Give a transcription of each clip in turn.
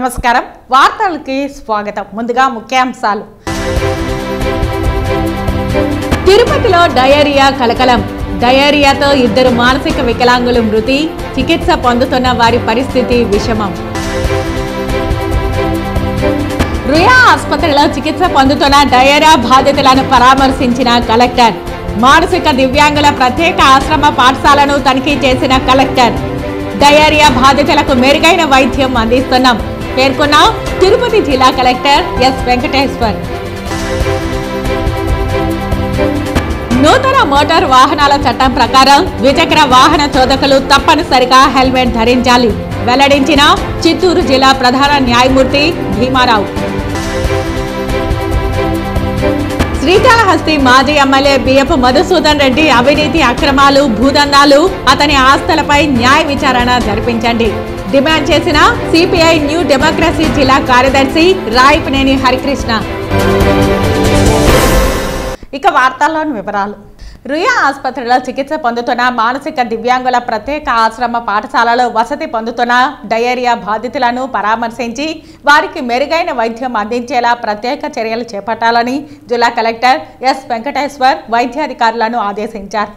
నమస్కారం వార్తలకి స్వాగతం ముందుగా ముఖ్యాంశాలు తిరుపతిలో డయేరియా కలకలం డయేరియాతో ఇద్దరు మానసిక వికలాంగులు మృతి చికిత్స పొందుతున్న వారి పరిస్థితి విషమం రుయా ఆసుపత్రిలో చికిత్స పొందుతున్న డయేరియా బాధితులను పరామర్శించిన కలెక్టర్ మానసిక దివ్యాంగుల ప్రత్యేక ఆశ్రమ పాఠశాలను తనిఖీ చేసిన కలెక్టర్ డయేరియా బాధితులకు మెరుగైన వైద్యం అందిస్తున్నాం పేర్కొన్న తిరుపతి జిల్లా కలెక్టర్ ఎస్ వెంకటేశ్వర్ నూతన మోటార్ వాహనాల చట్టం ప్రకారం ద్విచక్ర వాహన చోదకులు తప్పనిసరిగా హెల్మెట్ ధరించాలి వెల్లడించిన చిత్తూరు జిల్లా ప్రధాన న్యాయమూర్తి భీమారావు శ్రీకాళహస్తి మాజీ ఎమ్మెల్యే బియ్యపు మధుసూదన్ రెడ్డి అవినీతి అక్రమాలు భూదందాలు అతని ఆస్తులపై న్యాయ విచారణ జరిపించండి డిమాండ్ చేసిన సిపిఐ న్యూ డెమోక్రసీ జిల్లా కార్యదర్శి రాయపనేని హరికృష్ణ ఇక వార్తల్లోని వివరాలు రుయా ఆసుపత్రిలో చికిత్స పొందుతున్న మానసిక దివ్యాంగుల ప్రత్యేక ఆశ్రమ పాఠశాలలో వసతి పొందుతున్న డయేరియా బాధితులను పరామర్శించి వారికి మెరుగైన వైద్యం అందించేలా ప్రత్యేక చర్యలు చేపట్టాలని జిల్లా కలెక్టర్ ఎస్ వెంకటేశ్వర్ వైద్యాధికారులను ఆదేశించారు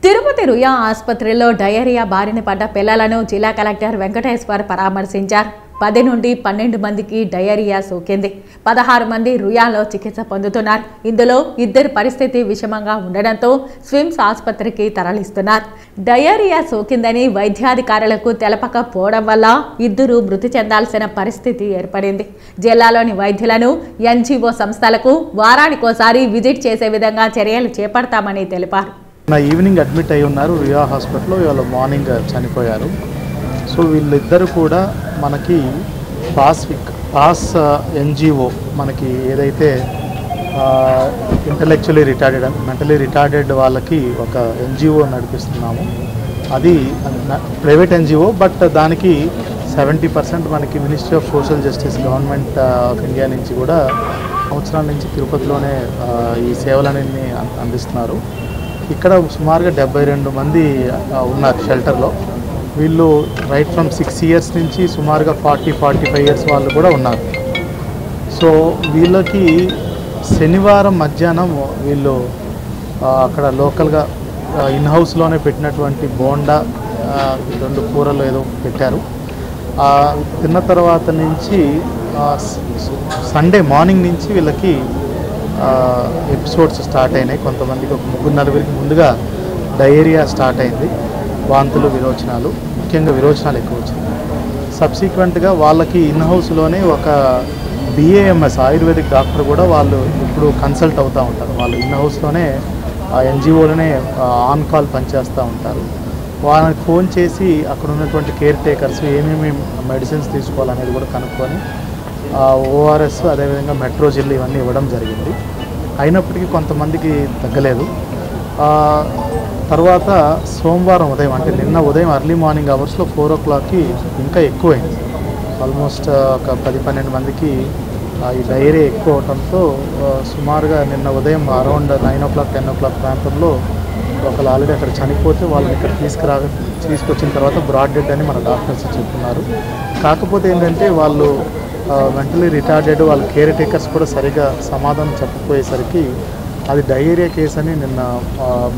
తిరుపతి రుయా ఆసుపత్రిలో డయేరియా బారిన పడ్డ పిల్లలను జిల్లా కలెక్టర్ వెంకటేశ్వర్ పరామర్శించారు 10 నుండి 12 మందికి డయేరియా సోకింది 16 మంది రుయాలో చికిత్స పొందుతున్నారు ఇందులో ఇద్దరి పరిస్థితి విషమంగా ఉండడంతో స్విమ్స్ ఆసుపత్రికి తరలిస్తున్నారు డయేరియా సోకిందని వైద్యాధికారులకు తెలపకపోవడం వల్ల ఇద్దరు మృతి చెందాల్సిన పరిస్థితి ఏర్పడింది జిల్లాలోని వైద్యులను ఎన్జీఓ సంస్థలకు వారానికోసారి విజిట్ చేసే విధంగా చర్యలు చేపడతామని తెలిపారు ఈవినింగ్ అడ్మిట్ అయి ఉన్నారు రుయా హాస్పిటల్లో ఇవాళ మార్నింగ్ చనిపోయారు సో వీళ్ళిద్దరు కూడా మనకి పాస్ ఎన్జిఓ మనకి ఏదైతే ఇంటలెక్చువల్లీ రిటార్డెడ్ మెంటలీ రిటార్డెడ్ వాళ్ళకి ఒక ఎన్జిఓ నడిపిస్తున్నాము అది ప్రైవేట్ ఎన్జిఓ బట్ దానికి 70% మనకి ministry of social justice government of India నుంచి కూడా సంవత్సరాల నుంచి తిరుపతిలోనే ఈ సేవలన్నీ అందిస్తున్నారు ఇక్కడ సుమారుగా 72 మంది ఉన్నారు షెల్టర్లో వీళ్ళు రైట్ ఫ్రమ్ 6 ఇయర్స్ నుంచి సుమారుగా 40-45 ఇయర్స్ వాళ్ళు కూడా ఉన్నారు సో వీళ్ళకి శనివారం మధ్యాహ్నం వీళ్ళు అక్కడ లోకల్గా ఇన్ హౌస్లోనే పెట్టినటువంటి బోండా 2 కూరలు ఏదో పెట్టారు తిన్న తర్వాత నుంచి సండే మార్నింగ్ నుంచి వీళ్ళకి ఎపిసోడ్స్ స్టార్ట్ అయినాయి కొంతమందికి ఒక 3-4 ముందుగా డయేరియా స్టార్ట్ అయింది వాంతులు విరోచనాలు ముఖ్యంగా విరోచనాలు ఎక్కువ వచ్చినాయి సబ్సిక్వెంట్గా వాళ్ళకి ఇన్ హౌస్లోనే ఒక బిఏఎంఎస్ ఆయుర్వేదిక్ డాక్టర్ కూడా వాళ్ళు ఇప్పుడు కన్సల్ట్ అవుతూ ఉంటారు వాళ్ళు ఇన్ హౌస్లోనే ఎన్జిఓలోనే ఆన్ కాల్ పనిచేస్తూ ఉంటారు వాళ్ళకి ఫోన్ చేసి అక్కడ ఉన్నటువంటి కేర్ టేకర్స్ ఏమేమి మెడిసిన్స్ తీసుకోవాలనేది కూడా కనుక్కొని ఓఆర్ఎస్ అదేవిధంగా మెట్రోజిల్ ఇవన్నీ ఇవ్వడం జరిగింది అయినప్పటికీ కొంతమందికి తగ్గలేదు తర్వాత సోమవారం ఉదయం అంటే నిన్న ఉదయం ఎర్లీ మార్నింగ్ అవర్స్లో 4 o'clockకి ఇంకా ఎక్కువైంది ఆల్మోస్ట్ ఒక 10-12 మందికి ఈ డయేరియా ఎక్కువ అవడంతో సుమారుగా నిన్న ఉదయం అరౌండ్ 9 o'clock 10 o'clock ప్రాంతంలో ఒకళ్ళు ఆల్రెడీ అక్కడ చనిపోతే వాళ్ళని ఇక్కడ తీసుకొచ్చిన తర్వాత బ్రాడ్ డెడ్ అని మన డాక్టర్స్ చెప్తున్నారు కాకపోతే ఏంటంటే వాళ్ళు మెంటలీ రిటార్డెడ్ వాళ్ళ కేర్ టేకర్స్ కూడా సరిగా సమాధానం చెప్పకపోయేసరికి అది డయేరియా కేసు అని నిన్న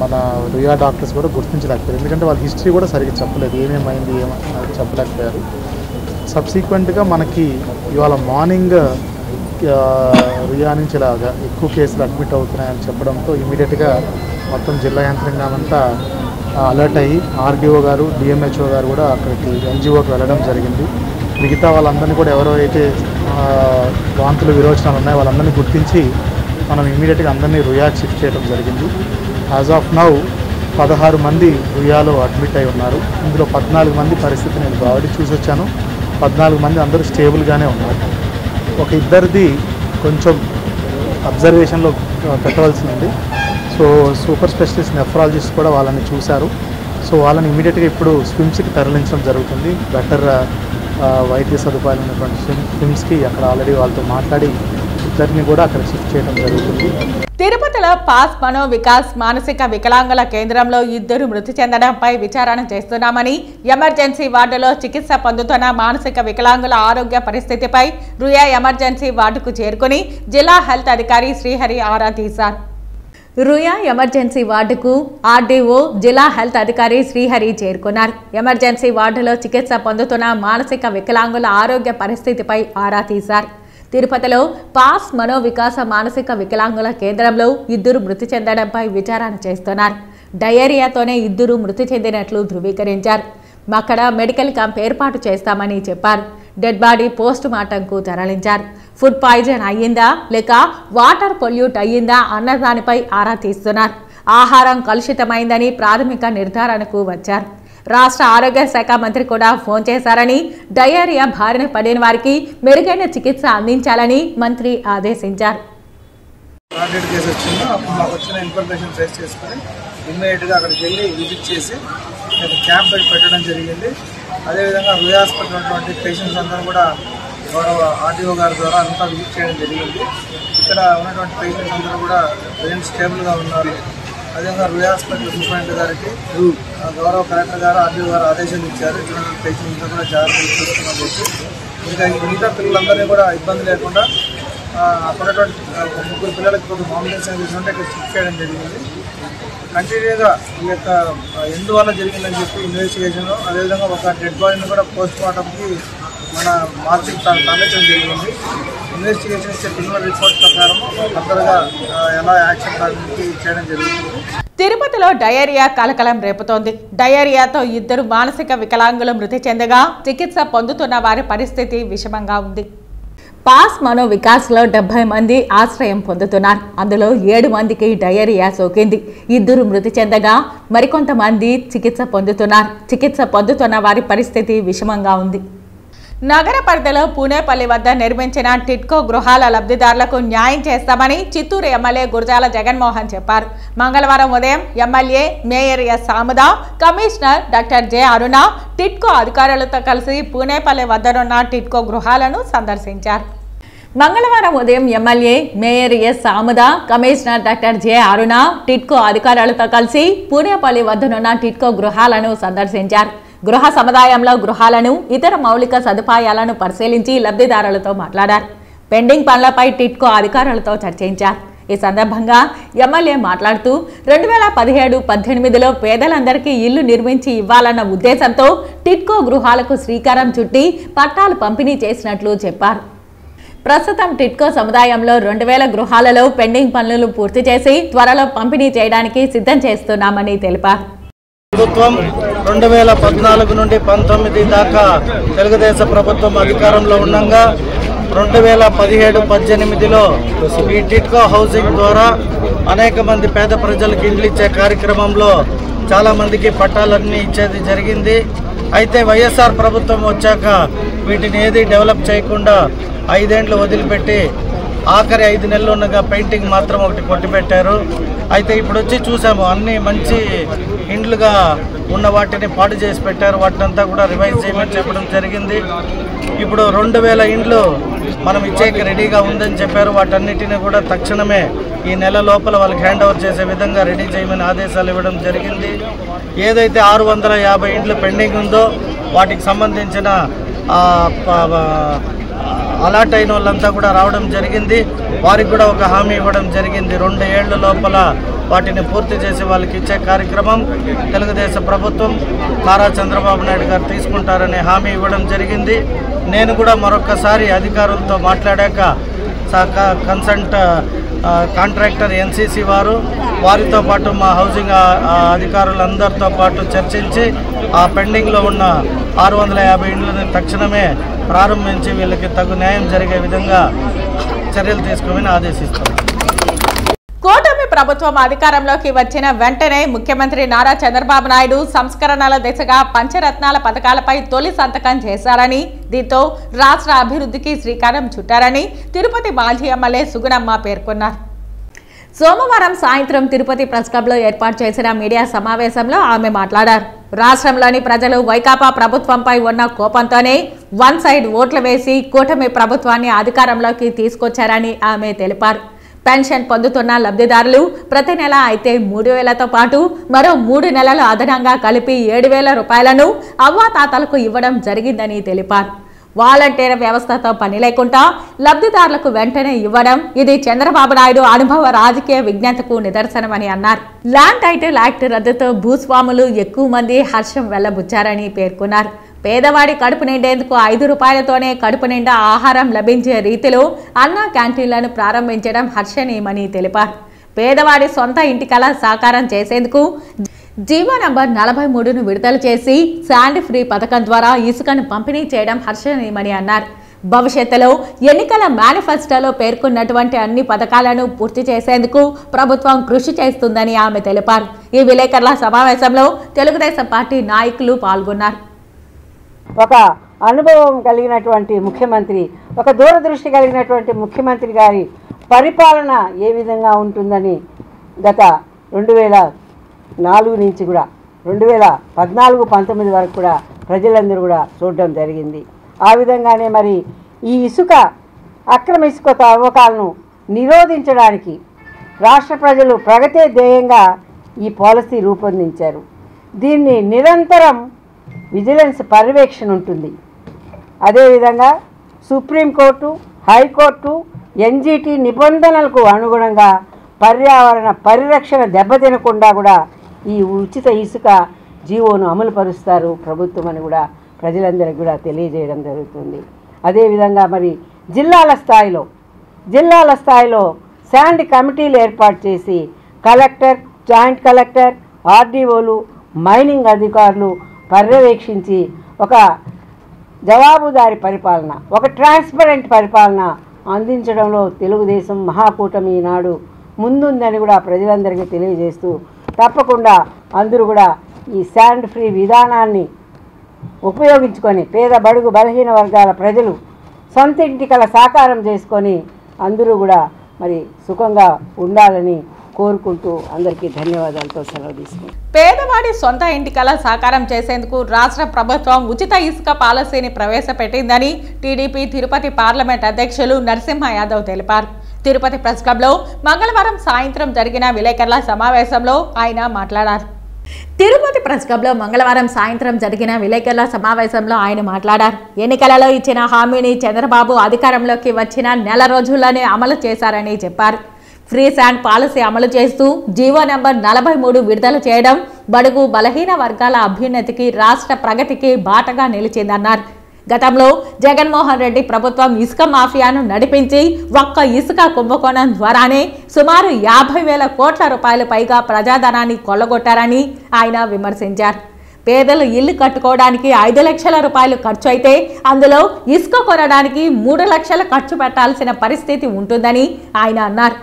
మన రుయా డాక్టర్స్ కూడా గుర్తించలేకపోయారు ఎందుకంటే వాళ్ళ హిస్టరీ కూడా సరిగ్గా చెప్పలేదు ఏమేమైంది ఏమని చెప్పలేకపోయారు సబ్సిక్వెంట్గా మనకి ఇవాళ మార్నింగ్ రుయా నుంచి ఇలాగా ఎక్కువ కేసులు అడ్మిట్ అవుతున్నాయని చెప్పడంతో ఇమీడియట్గా మొత్తం జిల్లా యంత్రాంగం అంతా అలర్ట్ అయ్యి ఆర్డీఓ గారు డిఎంహెచ్ఓ గారు కూడా అక్కడికి ఎన్జిఓకి వెళ్ళడం జరిగింది మిగతా వాళ్ళందరినీ కూడా ఎవరైతే వాంతులు విరోచనాలు ఉన్నాయో వాళ్ళందరినీ గుర్తించి మనం ఇమీడియట్గా అందరినీ రుయాకి షిఫ్ట్ చేయడం జరిగింది యాజ్ ఆఫ్ నౌ 16 మంది రుయాలో అడ్మిట్ అయి ఉన్నారు ఇందులో 14 మంది పరిస్థితి నేను ఆల్రెడీ చూసి వచ్చాను 14 మంది అందరూ స్టేబుల్గానే ఉన్నారు ఒక ఇద్దరిది కొంచెం అబ్జర్వేషన్లో పెట్టవలసింది సో సూపర్ స్పెషలిస్ట్ నెఫ్రాలజిస్ట్ కూడా వాళ్ళని చూశారు సో వాళ్ళని ఇమీడియట్గా ఇప్పుడు స్విమ్స్కి తరలించడం జరుగుతుంది బెటర్ వైద్య సదుపాయాలు ఉన్నటువంటి స్విమ్స్కి అక్కడ ఆల్రెడీ వాళ్ళతో మాట్లాడి ఇద్దరిని కూడా అక్కడ షిఫ్ట్ చేయడం జరుగుతుంది తిరుపతిలో పాస్ మనో వికాస్ మానసిక వికలాంగుల కేంద్రంలో 2 మృతి చెందడంపై విచారణ చేస్తున్నామని, ఎమర్జెన్సీ వార్డులో చికిత్స పొందుతున్న మానసిక వికలాంగుల ఆరోగ్య పరిస్థితిపై రుయా ఎమర్జెన్సీ వార్డుకు చేరుకుని జిల్లా హెల్త్ అధికారి శ్రీహరి ఆరా తీశారు. రుయా ఎమర్జెన్సీ వార్డుకు ఆర్డీఓ జిల్లా హెల్త్ అధికారి శ్రీహరి చేరుకున్నారు. ఎమర్జెన్సీ వార్డులో చికిత్స పొందుతున్న మానసిక వికలాంగుల ఆరోగ్య పరిస్థితిపై ఆరా తీశారు. తిరుపతిలో పాస్ మనో వికాస మానసిక వికలాంగుల కేంద్రంలో 2 మృతి చెందడంపై విచారణ చేస్తున్నారు. డయేరియాతోనే 2 మృతి చెందినట్లు ధృవీకరించారు. అక్కడ మెడికల్ క్యాంప్ ఏర్పాటు చేస్తామని చెప్పారు. డెడ్ బాడీ పోస్ట్ మార్టంకు తరలించారు. ఫుడ్ పాయిజన్ అయ్యిందా లేక వాటర్ పొల్యూట్ అయ్యిందా అన్న దానిపై ఆరా తీస్తున్నారు. ఆహారం కలుషితమైందని ప్రాథమిక నిర్ధారణకు వచ్చారు. రాష్ట్ర ఆరోగ్య శాఖ మంత్రి కూడా ఫోన్ చేశారని, డయేరియా బారిన పడిన వారికి మెరుగైన చికిత్స అందించాలని మంత్రి ఆదేశించారు. అక్కడికి వెళ్ళి విజిట్ చేసి క్యాంప్ పెట్టడం జరిగింది. అదేవిధంగా రుయా హాస్పిటల్ ఉన్నటువంటి పేషెంట్స్ అందరూ కూడా గౌరవ ఆర్డీఓ గారి ద్వారా అంతా విజిట్ చేయడం జరిగింది. ఇక్కడ ఉన్నటువంటి పేషెంట్స్ అందరూ కూడా ప్రజెంట్ స్టేబుల్గా ఉన్నారు. అదేవిధంగా రుయా హాస్పిటల్ సూపరింటెండెంట్ గారికి గౌరవ కలెక్టర్ గారు ఆర్డీఓ గారు ఆదేశాలు ఇచ్చారు. ఇటువంటి పేషెంట్స్ కూడా జాగ్రత్తలు చూస్తున్నామని చెప్పి ఇంకా మిగతా పిల్లలందరినీ కూడా ఇబ్బంది లేకుండా అక్కడటువంటి 3 పిల్లలకి కొంచెం అంబులెన్స్ తీసుకుంటే ఇక్కడ షిఫ్ట్ చేయడం జరిగింది. కంటిన్యూగా ఈ యొక్క ఎందువల్ల జరిగిందని చెప్పి ఇన్వెస్టిగేషన్, అదేవిధంగా ఒక డెడ్ బాడీని కూడా పోస్ట్ మార్టంకి మన మార్చికి తరలించడం జరిగింది. ఇన్వెస్టిగేషన్ ఇచ్చే క్రిమినల్ రిపోర్ట్ ప్రకారం ఫర్దర్గా ఎలా యాక్షన్ చేయడం జరుగుతుంది. తిరుపతిలో డయేరియా కలకలం రేపుతోంది. డయేరియాతో 2 మానసిక వికలాంగులు మృతి చెందగా చికిత్స పొందుతున్న వారి పరిస్థితి విషమంగా ఉంది. పాస్ మనో వికాస్లో 70 మంది ఆశ్రయం పొందుతున్నారు. అందులో 7 మందికి డయేరియా సోకింది. 2 మృతి చెందగా మరికొంతమంది చికిత్స పొందుతున్నారు. చికిత్స పొందుతున్న వారి పరిస్థితి విషమంగా ఉంది. నగర పరిధిలో పూణేపల్లి వద్ద నిర్మించిన టిడ్కో గృహాల లబ్ధిదారులకు న్యాయం చేస్తామని చిత్తూరు ఎమ్మెల్యే గురజాల జగన్మోహన్ చెప్పారు. మంగళవారం ఉదయం MLA mayor S Samuda, commissioner doctor J Aruna TIDCO అధికారులతో కలిసి పూణేపల్లి వద్దనున్న టిడ్కో గృహాలను సందర్శించారు. మంగళవారం ఉదయం MLA mayor S Samuda, commissioner doctor J Aruna TIDCO అధికారులతో కలిసి పూణేపల్లి వద్దనున్న టిడ్కో గృహాలను సందర్శించారు. గృహ సముదాయంలో గృహాలను, ఇతర మౌలిక సదుపాయాలను పరిశీలించి లబ్ధిదారులతో మాట్లాడారు. పెండింగ్ పనులపై టిడ్కో అధికారులతో చర్చించారు. ఈ సందర్భంగా ఎమ్మెల్యే మాట్లాడుతూ 2017-18లో పేదలందరికీ ఇల్లు నిర్మించి ఇవ్వాలన్న ఉద్దేశంతో టిడ్కో గృహాలకు శ్రీకారం చుట్టి పట్టాలు పంపిణీ చేసినట్లు చెప్పారు. ప్రస్తుతం టిడ్కో సముదాయంలో 2000 గృహాలలో పెండింగ్ పనులు పూర్తి చేసి త్వరలో పంపిణీ చేయడానికి సిద్ధం చేస్తున్నామని తెలిపారు. ప్రభుత్వం 2014 నుండి 19 దాకా తెలుగుదేశం ప్రభుత్వం అధికారంలో ఉండగా 2017-18లో ఈ టిడ్కో హౌసింగ్ ద్వారా అనేక మంది పేద ప్రజలకు ఇండ్లు ఇచ్చే కార్యక్రమంలో చాలా మందికి పట్టాలన్నీ ఇచ్చేది జరిగింది. అయితే వైఎస్ఆర్ ప్రభుత్వం వచ్చాక వీటిని ఏది డెవలప్ చేయకుండా 5 ఏళ్ళు వదిలిపెట్టి ఆఖరి 5 నెలలు ఉండగా పెయింటింగ్ మాత్రం ఒకటి కొట్టిపెట్టారు. అయితే ఇప్పుడు వచ్చి చూసాము, అన్ని మంచి ఇండ్లుగా ఉన్న వాటిని పాడు చేసి పెట్టారు. వాటినంతా కూడా రివైజ్ చేయమని చెప్పడం జరిగింది. ఇప్పుడు 2000 ఇండ్లు మనం ఇచ్చేకి రెడీగా ఉందని చెప్పారు. వాటన్నిటిని కూడా తక్షణమే ఈ నెల లోపల వాళ్ళకి హ్యాండ్ ఓవర్ చేసే విధంగా రెడీ చేయమని ఆదేశాలు ఇవ్వడం జరిగింది. ఏదైతే 650 ఇండ్లు పెండింగ్ ఉందో వాటికి సంబంధించిన అలాట్ అయిన వాళ్ళంతా కూడా రావడం జరిగింది. వారికి కూడా ఒక హామీ ఇవ్వడం జరిగింది. 2 ఏళ్ల లోపల వాటిని పూర్తి చేసి వాళ్ళకి ఇచ్చే కార్యక్రమం తెలుగుదేశం ప్రభుత్వం నారా చంద్రబాబు నాయుడు గారు తీసుకుంటారనే హామీ ఇవ్వడం జరిగింది. నేను కూడా మరొకసారి అధికారులతో మాట్లాడాక కన్సల్ట్ కాంట్రాక్టర్ ఎన్సీసీ వారితో పాటు మా హౌసింగ్ అధికారులందరితో పాటు చర్చించి ఆ పెండింగ్లో ఉన్న 650 ఇండ్లను తక్షణమే ప్రారంభించి వీళ్ళకి తగు న్యాయం జరిగే విధంగా చర్యలు తీసుకోమని ఆదేశిస్తాం. కూటమి ప్రభుత్వం అధికారంలోకి వచ్చిన వెంటనే ముఖ్యమంత్రి నారా చంద్రబాబు నాయుడు సంస్కరణల దిశగా పంచరత్నాల పథకాలపై తొలి సంతకం చేశారని, దీంతో రాష్ట్ర అభివృద్ధికి శ్రీకారం చుట్టారని తిరుపతి మాజీ ఎమ్మెల్యే సుగుణమ్మ పేర్కొన్నారు. సోమవారం సాయంత్రం తిరుపతి ప్రెస్ క్లబ్లో ఏర్పాటు చేసిన మీడియా సమావేశంలో ఆమె మాట్లాడారు. రాష్ట్రంలోని ప్రజలు వైకాపా ప్రభుత్వంపై ఉన్న కోపంతోనే వన్ సైడ్ ఓట్లు వేసి కూటమి ప్రభుత్వాన్ని అధికారంలోకి తీసుకొచ్చారని ఆమె తెలిపారు. పెన్షన్ పొందుతున్న లబ్ధిదారులు ప్రతి నెల అయితే 3,000తో పాటు మరో 3 నెలలు అదనంగా కలిపి 7,000 రూపాయలను అవ్వాతాతలకు ఇవ్వడం జరిగిందని తెలిపారు. వాలంటీర్ వ్యవస్థతో పని లేకుండా లబ్ధిదారులకు వెంటనే ఇవ్వడం ఇది చంద్రబాబు నాయుడు అనుభవ రాజకీయ విజ్ఞతకు నిదర్శనమని అన్నారు. ల్యాండ్ టైటిల్ యాక్ట్ రద్దుతో భూస్వాములు ఎక్కువ మంది హర్షం వెళ్లబుచ్చారని పేర్కొన్నారు. పేదవాడి కడుపు నిండేందుకు 5 రూపాయలతోనే కడుపు నిండా ఆహారం లభించే రీతిలో అన్నా క్యాంటీన్లను ప్రారంభించడం హర్షణీయమని తెలిపారు. పేదవాడి సొంత ఇంటి కల సాకారం చేసేందుకు జీవో నంబర్ 43ను విడుదల చేసి శాండ్ ఫ్రీ పథకం ద్వారా ఇసుకను పంపిణీ చేయడం హర్షణీయమని అన్నారు. భవిష్యత్తులో ఎన్నికల మేనిఫెస్టోలో పేర్కొన్నటువంటి అన్ని పథకాలను పూర్తి చేసేందుకు ప్రభుత్వం కృషి చేస్తుందని ఆమె తెలిపారు. ఈ విలేకరుల సమావేశంలో తెలుగుదేశం పార్టీ నాయకులు పాల్గొన్నారు. ఒక అనుభవం కలిగినటువంటి ముఖ్యమంత్రి, ఒక దూరదృష్టి కలిగినటువంటి ముఖ్యమంత్రి గారి పరిపాలన ఏ విధంగా ఉంటుందని గత 2004 నుంచి కూడా 2014-19 వరకు కూడా ప్రజలందరూ కూడా చూడడం జరిగింది. ఆ విధంగానే మరి ఈ అక్రమ ఇసుక తవ్వకాలను నిరోధించడానికి రాష్ట్ర ప్రజలు ప్రగతే ధ్యేయంగా ఈ పాలసీ రూపొందించారు. దీన్ని నిరంతరం విజిలెన్స్ పర్యవేక్షణ ఉంటుంది. అదేవిధంగా సుప్రీంకోర్టు, హైకోర్టు, ఎన్జిటి నిబంధనలకు అనుగుణంగా పర్యావరణ పరిరక్షణ దెబ్బతినకుండా కూడా ఈ ఉచిత ఇసుక జీవోను అమలు పరుస్తారు ప్రభుత్వం అని కూడా ప్రజలందరికీ కూడా తెలియజేయడం జరుగుతుంది. అదేవిధంగా మరి జిల్లాల స్థాయిలో శాండ్ కమిటీలు ఏర్పాటు చేసి కలెక్టర్, జాయింట్ కలెక్టర్, ఆర్డీఓలు, మైనింగ్ అధికారులు పర్యవేక్షించి ఒక జవాబుదారీ పరిపాలన, ఒక ట్రాన్స్పరెంట్ పరిపాలన అందించడంలో తెలుగుదేశం మహాకూటమి ఈనాడు ముందుందని కూడా ప్రజలందరికీ తెలియజేస్తూ తప్పకుండా అందరూ కూడా ఈ శాండ్ ఫ్రీ విధానాన్ని ఉపయోగించుకొని పేద బడుగు బలహీన వర్గాల ప్రజలు సొంత ఇంటికల సాకారం చేసుకొని అందరూ కూడా మరి సుఖంగా ఉండాలని కోరుకుంటూ అందరికీ ధన్యవాదాలతో సెలవు తీసుకుంటాం. పేదవాడి సొంత ఇంటి కల సాకారం చేసేందుకు రాష్ట్ర ప్రభుత్వం ఉచిత ఇసుక పాలసీని ప్రవేశపెట్టిందని టీడీపీ తిరుపతి పార్లమెంట్ అధ్యక్షులు నరసింహ యాదవ్ తెలిపారు. తిరుపతి ప్రెస్ క్లబ్లో మంగళవారం సాయంత్రం జరిగిన విలేకరుల సమావేశంలో ఆయన మాట్లాడారు. తిరుపతి ప్రెస్ క్లబ్లో మంగళవారం సాయంత్రం జరిగిన విలేకరుల సమావేశంలో ఆయన మాట్లాడారు. ఎన్నికలలో ఇచ్చిన హామీని చంద్రబాబు అధికారంలోకి వచ్చిన నెల రోజుల్లోనే అమలు చేశారని చెప్పారు. ఫ్రీ శాండ్ పాలసీ అమలు చేస్తూ జీవో నంబర్ 43 విడుదల చేయడం బడుగు బలహీన వర్గాల అభ్యున్నతికి, రాష్ట్ర ప్రగతికి బాటగా నిలిచిందన్నారు. గతంలో జగన్మోహన్ రెడ్డి ప్రభుత్వం ఇసుక మాఫియాను నడిపించి ఒక్క ఇసుక కుంభకోణం ద్వారానే సుమారు 50,000 కోట్ల రూపాయలు పైగా ప్రజాధనాన్ని కొల్లగొట్టారని ఆయన విమర్శించారు. పేదలు ఇల్లు కట్టుకోవడానికి 5 లక్షల రూపాయలు ఖర్చు అయితే అందులో ఇసుక కొనడానికి 3 లక్షలు ఖర్చు పెట్టాల్సిన పరిస్థితి ఉంటుందని ఆయన అన్నారు.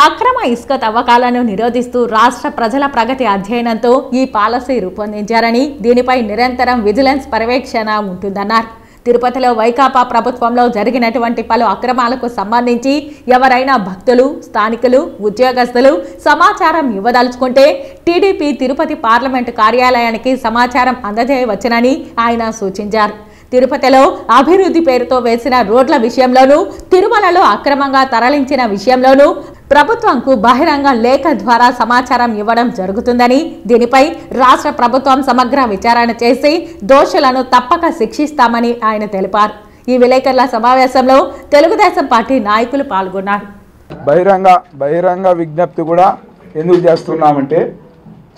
అక్రమ ఇసుక తవ్వకాలను నిరోధిస్తూ రాష్ట్ర ప్రజల ప్రగతి అధ్యయనంతో ఈ పాలసీ రూపొందించారని, దీనిపై నిరంతరం విజిలెన్స్ పర్యవేక్షణ ఉంటుందన్నారు. తిరుపతిలో వైకాపా ప్రభుత్వంలో జరిగినటువంటి పలు అక్రమాలకు సంబంధించి ఎవరైనా భక్తులు, స్థానికులు, ఉద్యోగస్తులు సమాచారం ఇవ్వదలుచుకుంటే టీడీపీ తిరుపతి పార్లమెంటు కార్యాలయానికి సమాచారం అందజేయవచ్చునని ఆయన సూచించారు. తిరుపతిలో అభివృద్ధి పేరుతో వేసిన రోడ్ల విషయంలోనూ, తిరుమలలో అక్రమంగా తరలించిన విషయంలోనూ ప్రభుత్వంకు బహిరంగ లేఖ ద్వారా సమాచారం ఇవ్వడం జరుగుతుందని, దీనిపై రాష్ట్ర ప్రభుత్వం సమగ్ర విచారణ చేసి దోషులను తప్పక శిక్షిస్తామని ఆయన తెలిపారు. ఈ విలేకరుల సమావేశంలో తెలుగుదేశం పార్టీ నాయకులు పాల్గొన్నారు. బహిరంగ విజ్ఞప్తి కూడా ఎందుకు చేస్తున్నామంటే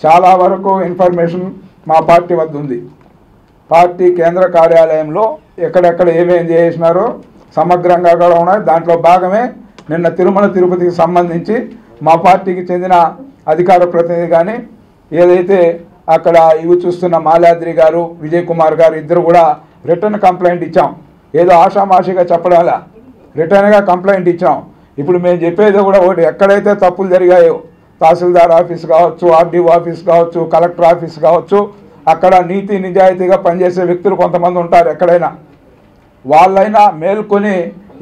చాలా వరకు ఇన్ఫర్మేషన్ మా పార్టీ వద్ద ఉంది. పార్టీ కేంద్ర కార్యాలయంలో ఎక్కడెక్కడ ఏమేం చేసినారో సమగ్రంగా కూడా ఉన్నాయి. దాంట్లో భాగమే నిన్న తిరుపతికి సంబంధించి మా పార్టీకి చెందిన అధికార ప్రతినిధి కానీ ఏదైతే అక్కడ ఇవి చూస్తున్న మాలాద్రి గారు, విజయ్ కుమార్ గారు ఇద్దరు కూడా రిటర్న్ కంప్లైంట్ ఇచ్చాం. ఏదో ఆషామాషిగా చెప్పడాలా రిటర్న్గా కంప్లైంట్ ఇచ్చాం. ఇప్పుడు మేము చెప్పేది కూడా ఒకటి, ఎక్కడైతే తప్పులు జరిగాయో తహసీల్దార్ ఆఫీస్ కావచ్చు, ఆర్డీఓ ఆఫీస్ కావచ్చు, కలెక్టర్ ఆఫీస్ కావచ్చు, అక్కడ నీతి నిజాయితీగా పనిచేసే వ్యక్తులు కొంతమంది ఉంటారు. ఎక్కడైనా వాళ్ళైనా మేల్కొని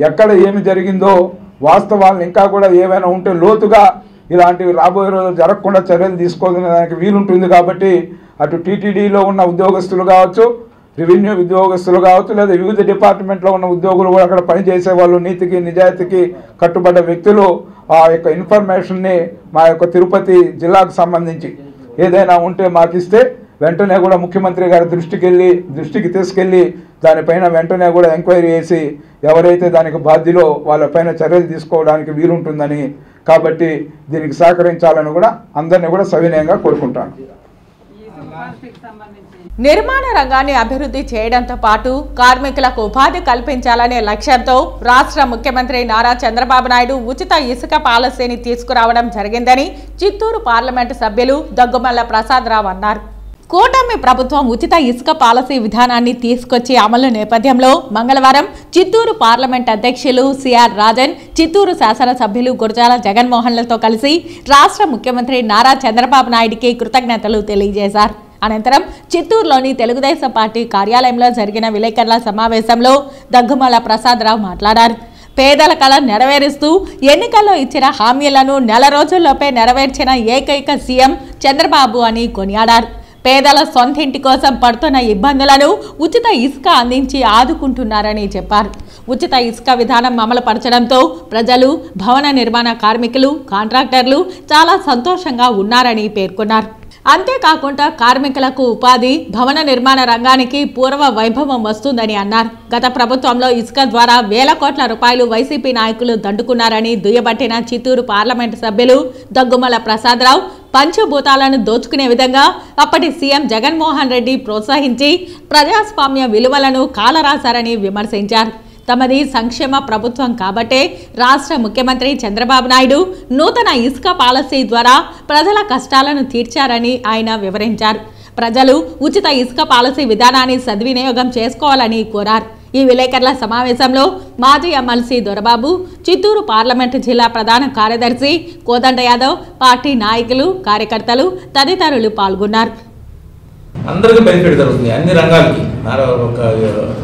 ఎక్కడ ఏమి జరిగిందో వాస్తవాలను ఇంకా కూడా ఏమైనా ఉంటే లోతుగా ఇలాంటివి రాబోయే రోజులు జరగకుండా చర్యలు తీసుకోవడానికి వీలుంటుంది. కాబట్టి అటు టీటీడీలో ఉన్న ఉద్యోగస్తులు కావచ్చు, రెవెన్యూ ఉద్యోగస్తులు కావచ్చు, లేదా వివిధ డిపార్ట్మెంట్లో ఉన్న ఉద్యోగులు కూడా అక్కడ పనిచేసే వాళ్ళు నీతికి నిజాయితీకి కట్టుబడ్డ వ్యక్తులు ఆ యొక్క ఇన్ఫర్మేషన్ని మా యొక్క తిరుపతి జిల్లాకు సంబంధించి ఏదైనా ఉంటే మాకు ఇస్తే వెంటనే కూడా ముఖ్యమంత్రి గారి దృష్టికి తీసుకెళ్ళి దానిపైన వెంటనే కూడా ఎంక్వైరీ చేసి ఎవరైతే దానికి బాధ్యులో వాళ్ళపైన చర్యలు తీసుకోవడానికి వీలుంటుందని, కాబట్టి దీనికి సహకరించాలని కూడా అందరినీ కూడా సవినయంగా కోరుకుంటాను. నిర్మాణ రంగాన్ని అభివృద్ధి చేయడంతో పాటు కార్మికులకు ఉపాధి కల్పించాలనే లక్ష్యంతో రాష్ట్ర ముఖ్యమంత్రి నారా చంద్రబాబు నాయుడు ఉచిత ఇసుక పాలసీని తీసుకురావడం జరిగిందని చిత్తూరు పార్లమెంటు సభ్యులు దగ్గుమల్ల ప్రసాదరావు అన్నారు. కూటమి ప్రభుత్వం ఉచిత ఇసుక పాలసీ విధానాన్ని తీసుకొచ్చి అమలు నేపథ్యంలో మంగళవారం చిత్తూరు పార్లమెంట్ అధ్యక్షులు సిఆర్ రాజన్, చిత్తూరు శాసనసభ్యులు గురజాల జగన్మోహన్లతో కలిసి రాష్ట్ర ముఖ్యమంత్రి నారా చంద్రబాబు నాయుడికి కృతజ్ఞతలు తెలియజేశారు. అనంతరం చిత్తూరులోని తెలుగుదేశం పార్టీ కార్యాలయంలో జరిగిన విలేకరుల సమావేశంలో దగ్గుమల్ల ప్రసాదరావు మాట్లాడారు. పేదల కళ నెరవేరుస్తూ ఎన్నికల్లో ఇచ్చిన హామీలను నెల రోజుల్లోపే నెరవేర్చిన ఏకైక సీఎం చంద్రబాబు అని కొనియాడారు. పేదల సొంతింటి కోసం పడుతున్న ఇబ్బందులను ఉచిత ఇసుక అందించి ఆదుకుంటున్నారని చెప్పారు. ఉచిత ఇసుక విధానం అమలు పరచడంతో ప్రజలు, భవన నిర్మాణ కార్మికులు, కాంట్రాక్టర్లు చాలా సంతోషంగా ఉన్నారని పేర్కొన్నారు. అంతేకాకుండా కార్మికులకు ఉపాధి, భవన నిర్మాణ రంగానికి పూర్వ వైభవం వస్తుందని అన్నారు. గత ప్రభుత్వంలో ఇసుక ద్వారా వేల కోట్ల రూపాయలు వైసీపీ నాయకులు దండుకున్నారని దుయ్యబట్టిన చిత్తూరు పార్లమెంటు సభ్యులు దగ్గుమల్ల ప్రసాదరావు పంచభూతాలను దోచుకునే విధంగా అప్పటి సీఎం జగన్మోహన్ రెడ్డి ప్రోత్సహించి ప్రజాస్వామ్య విలువలను కాలరాశారని విమర్శించారు. తమది సంక్షేమ ప్రభుత్వం కాబట్టే రాష్ట్ర ముఖ్యమంత్రి చంద్రబాబు నాయుడు నూతన ఇసుక పాలసీ ద్వారా ప్రజల కష్టాలను తీర్చారని ఆయన వివరించారు. ప్రజలు ఉచిత ఇసుక పాలసీ విధానాన్ని సద్వినియోగం చేసుకోవాలని కోరారు. ఈ విలేకరుల సమావేశంలో మాజీ ఎమ్మెల్సీ దొరబాబు, చిత్తూరు పార్లమెంటు జిల్లా ప్రధాన కార్యదర్శి కోదండ యాదవ్, పార్టీ నాయకులు, కార్యకర్తలు తదితరులు పాల్గొన్నారు. అందరికీ బెనిఫిట్ జరుగుతుంది, అన్ని రంగాలకి, ఒక